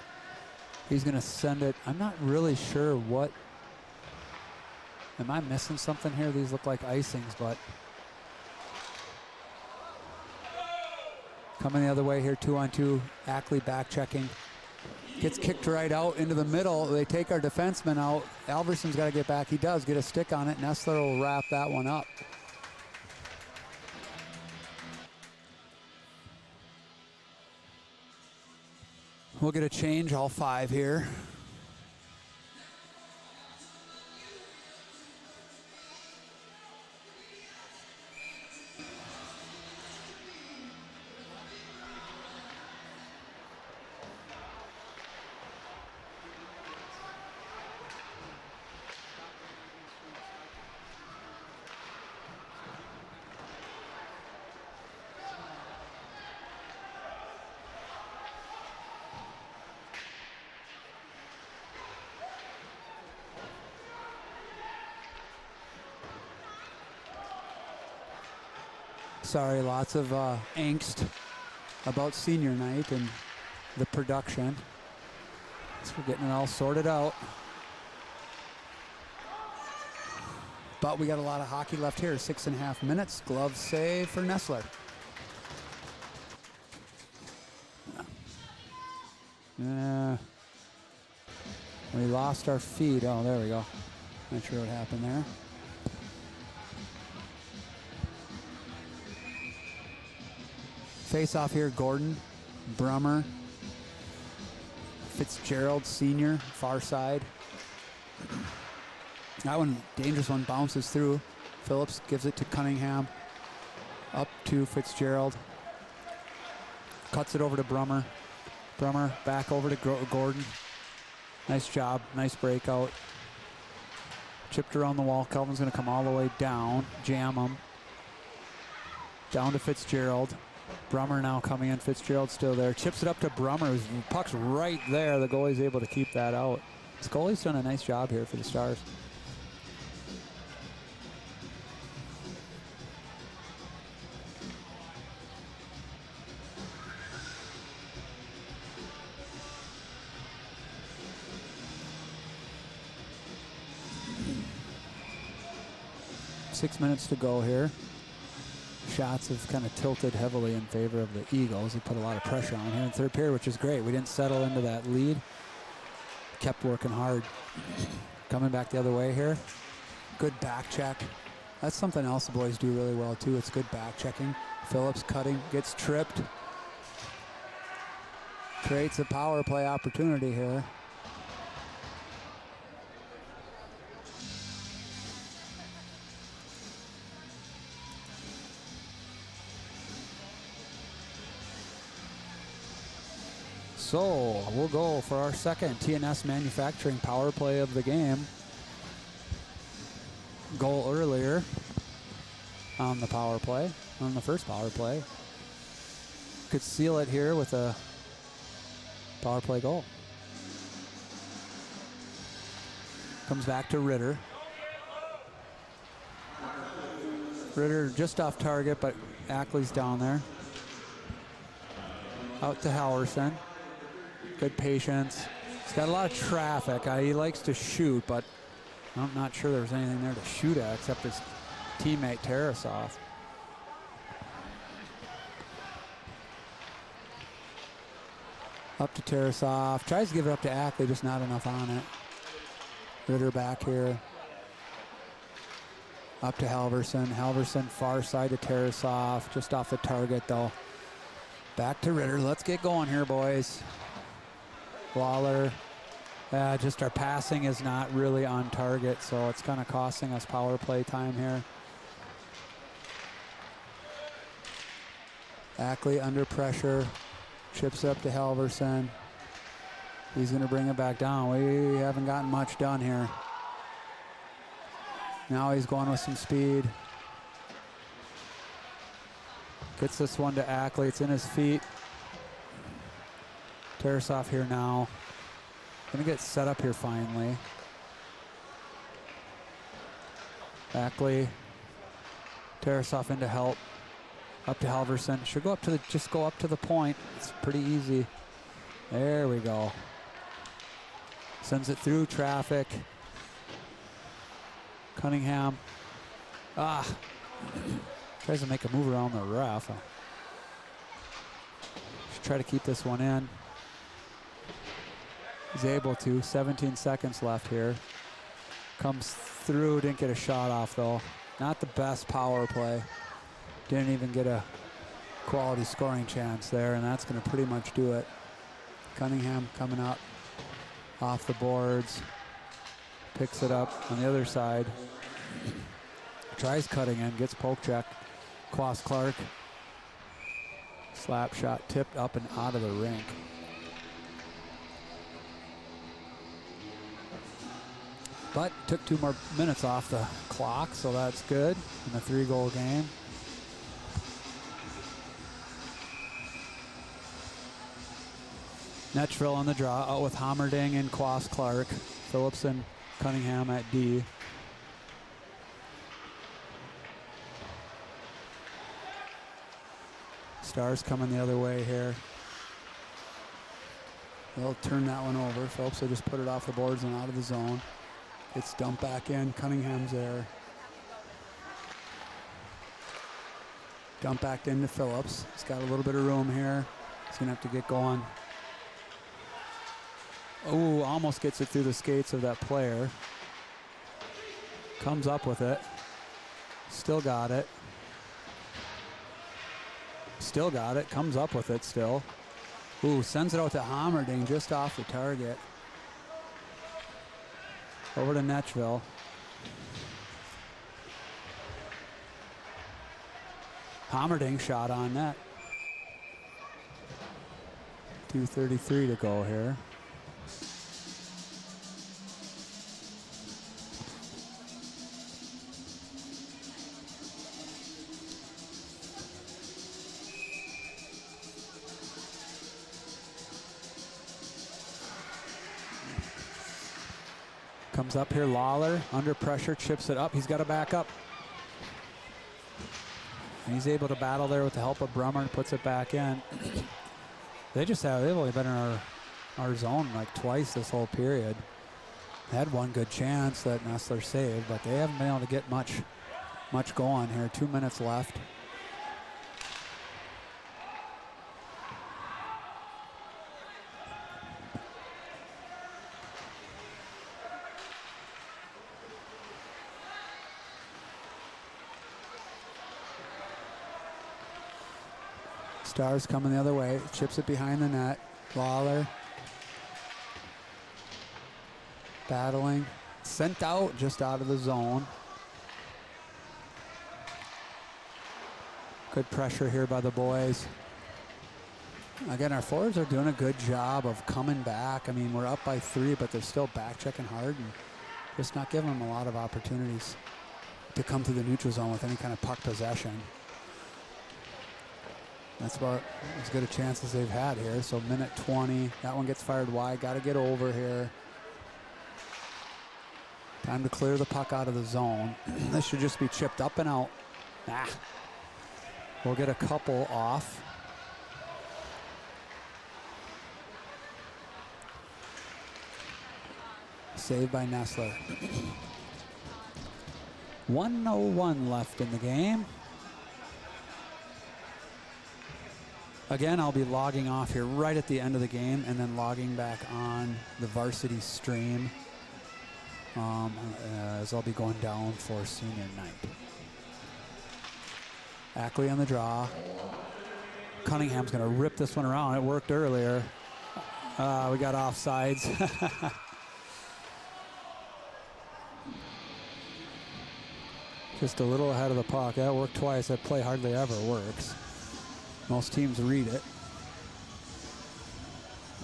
He's gonna send it. I'm not really sure what, am I missing something here? These look like icings, but. Coming the other way here, 2-on-2. Ackley back checking. Gets kicked right out into the middle. They take our defenseman out. Alverson's got to get back. He does get a stick on it. Nessler will wrap that one up. We'll get a change, all 5 here. Sorry, lots of angst about senior night and the production. So we're getting it all sorted out. But we got a lot of hockey left here. 6.5 minutes. Glove save for Nessler. We lost our feed. Oh, there we go. Not sure what happened there. Face off here, Gordon, Brummer, Fitzgerald Sr., far side. That one, dangerous one, bounces through. Phillips gives it to Cunningham. Up to Fitzgerald. Cuts it over to Brummer. Brummer back over to Gordon. Nice job, nice breakout. Chipped around the wall. Kelvin's gonna come all the way down, jam him. Down to Fitzgerald. Brummer now coming in. Fitzgerald still there. Chips it up to Brummer. Puck's right there. The goalie's able to keep that out. This goalie's done a nice job here for the Stars. Six minutes to go here. Shots have kind of tilted heavily in favor of the Eagles. They put a lot of pressure on here in third period, which is great. We didn't settle into that lead. Kept working hard. Coming back the other way here. Good back check. That's something else the boys do really well too. It's good back checking. Phillips cutting, gets tripped. Creates a power play opportunity here. So we'll go for our second TNS Manufacturing power play of the game. Goal earlier on the power play, on the first power play. Could seal it here with a power play goal. Comes back to Ritter. Ritter just off target, but Ackley's down there. Out to Halverson. Good patience. He's got a lot of traffic. He likes to shoot, but I'm not sure there's anything there to shoot at except his teammate Tarasov. Up to Tarasov. Tries to give it up to Ackley, just not enough on it. Ritter back here. Up to Halverson. Halverson far side to Tarasov. Just off the target though. Back to Ritter. Let's get going here, boys. Waller, just our passing is not really on target, so it's kind of costing us power play time here. Ackley under pressure, chips up to Halverson. He's going to bring it back down. We haven't gotten much done here. Now he's going with some speed. Gets this one to Ackley. It's in his feet. Tarasov here now. Gonna get set up here finally. Ackley. Tarasov in to help. Up to Halverson. Should go up to the, just go up to the point. It's pretty easy. There we go. Sends it through traffic. Cunningham. Tries to make a move around the ref. Should try to keep this one in. He's able to. 17 seconds left here. Comes through, didn't get a shot off though. Not the best power play. Didn't even get a quality scoring chance there, and that's going to pretty much do it. Cunningham coming up off the boards. Picks it up on the other side. Tries cutting in, gets poke check. Quas Clark. Slap shot tipped up and out of the rink. But took 2 more minutes off the clock, so that's good in a 3-goal game. Netchville on the draw, out with Hammerding and Quas Clark. Phillips and Cunningham at D. Stars coming the other way here. They'll turn that one over. Phillips will just put it off the boards and out of the zone. It's dumped back in. Cunningham's there. Dump back into Phillips. He's got a little bit of room here. He's going to have to get going. Oh, almost gets it through the skates of that player. Comes up with it. Still got it. Still got it. Comes up with it still. Ooh, sends it out to Hammerding just off the target. Over to Netchville. Hammerding shot on net. 2:33 to go here. Comes up here, Lawler, under pressure, chips it up. He's got to back up. And he's able to battle there with the help of Brummer and puts it back in. They've only been in our zone like twice this whole period. They had one good chance that Nessler saved, but they haven't been able to get much going here. 2 minutes left. Stars coming the other way, chips it behind the net. Lawler battling, sent out, just out of the zone. Good pressure here by the boys. Again, our forwards are doing a good job of coming back. I mean, we're up by 3, but they're still back checking hard and just not giving them a lot of opportunities to come through the neutral zone with any kind of puck possession. That's about as good a chance as they've had here. So minute 20, that one gets fired wide. Got to get over here. Time to clear the puck out of the zone. This should just be chipped up and out. We'll get a couple off. Saved by Nessler. 1:01 left in the game. Again, I'll be logging off here right at the end of the game and then logging back on the varsity stream as I'll be going down for senior night. Ackley on the draw. Cunningham's going to rip this one around. It worked earlier. We got offsides. Just a little ahead of the puck. That worked twice. That play hardly ever works. Most teams read it.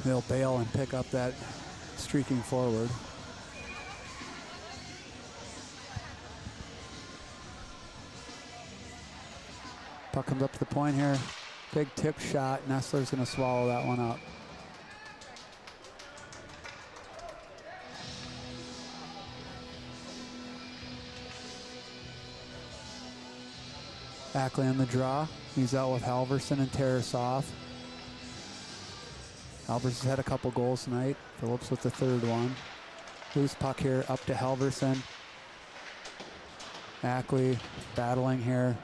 They'll bail and pick up that streaking forward. Puck comes up to the point here. Big tip shot. Nessler's going to swallow that one up. Ackley on the draw. He's out with Halverson and Tarasov. Halverson's had a couple goals tonight. Phillips with the third one. Loose puck here up to Halverson. Ackley battling here.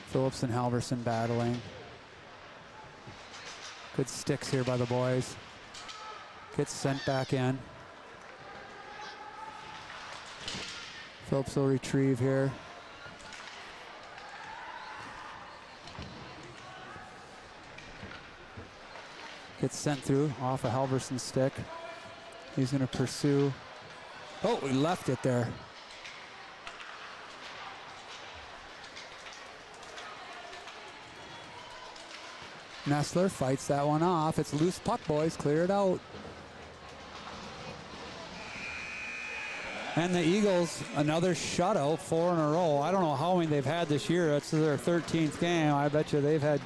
Phillips and Halverson battling. Good sticks here by the boys. Gets sent back in. Phillips will retrieve here. Gets sent through off a Halverson stick. He's going to pursue. Oh, he left it there. Nessler fights that one off. It's loose puck, boys. Clear it out. And the Eagles, another shutout, 4 in a row. I don't know how many they've had this year. It's their 13th game. I bet you they've had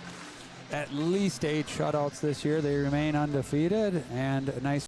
at least 8 shutouts this year. They remain undefeated, and a nice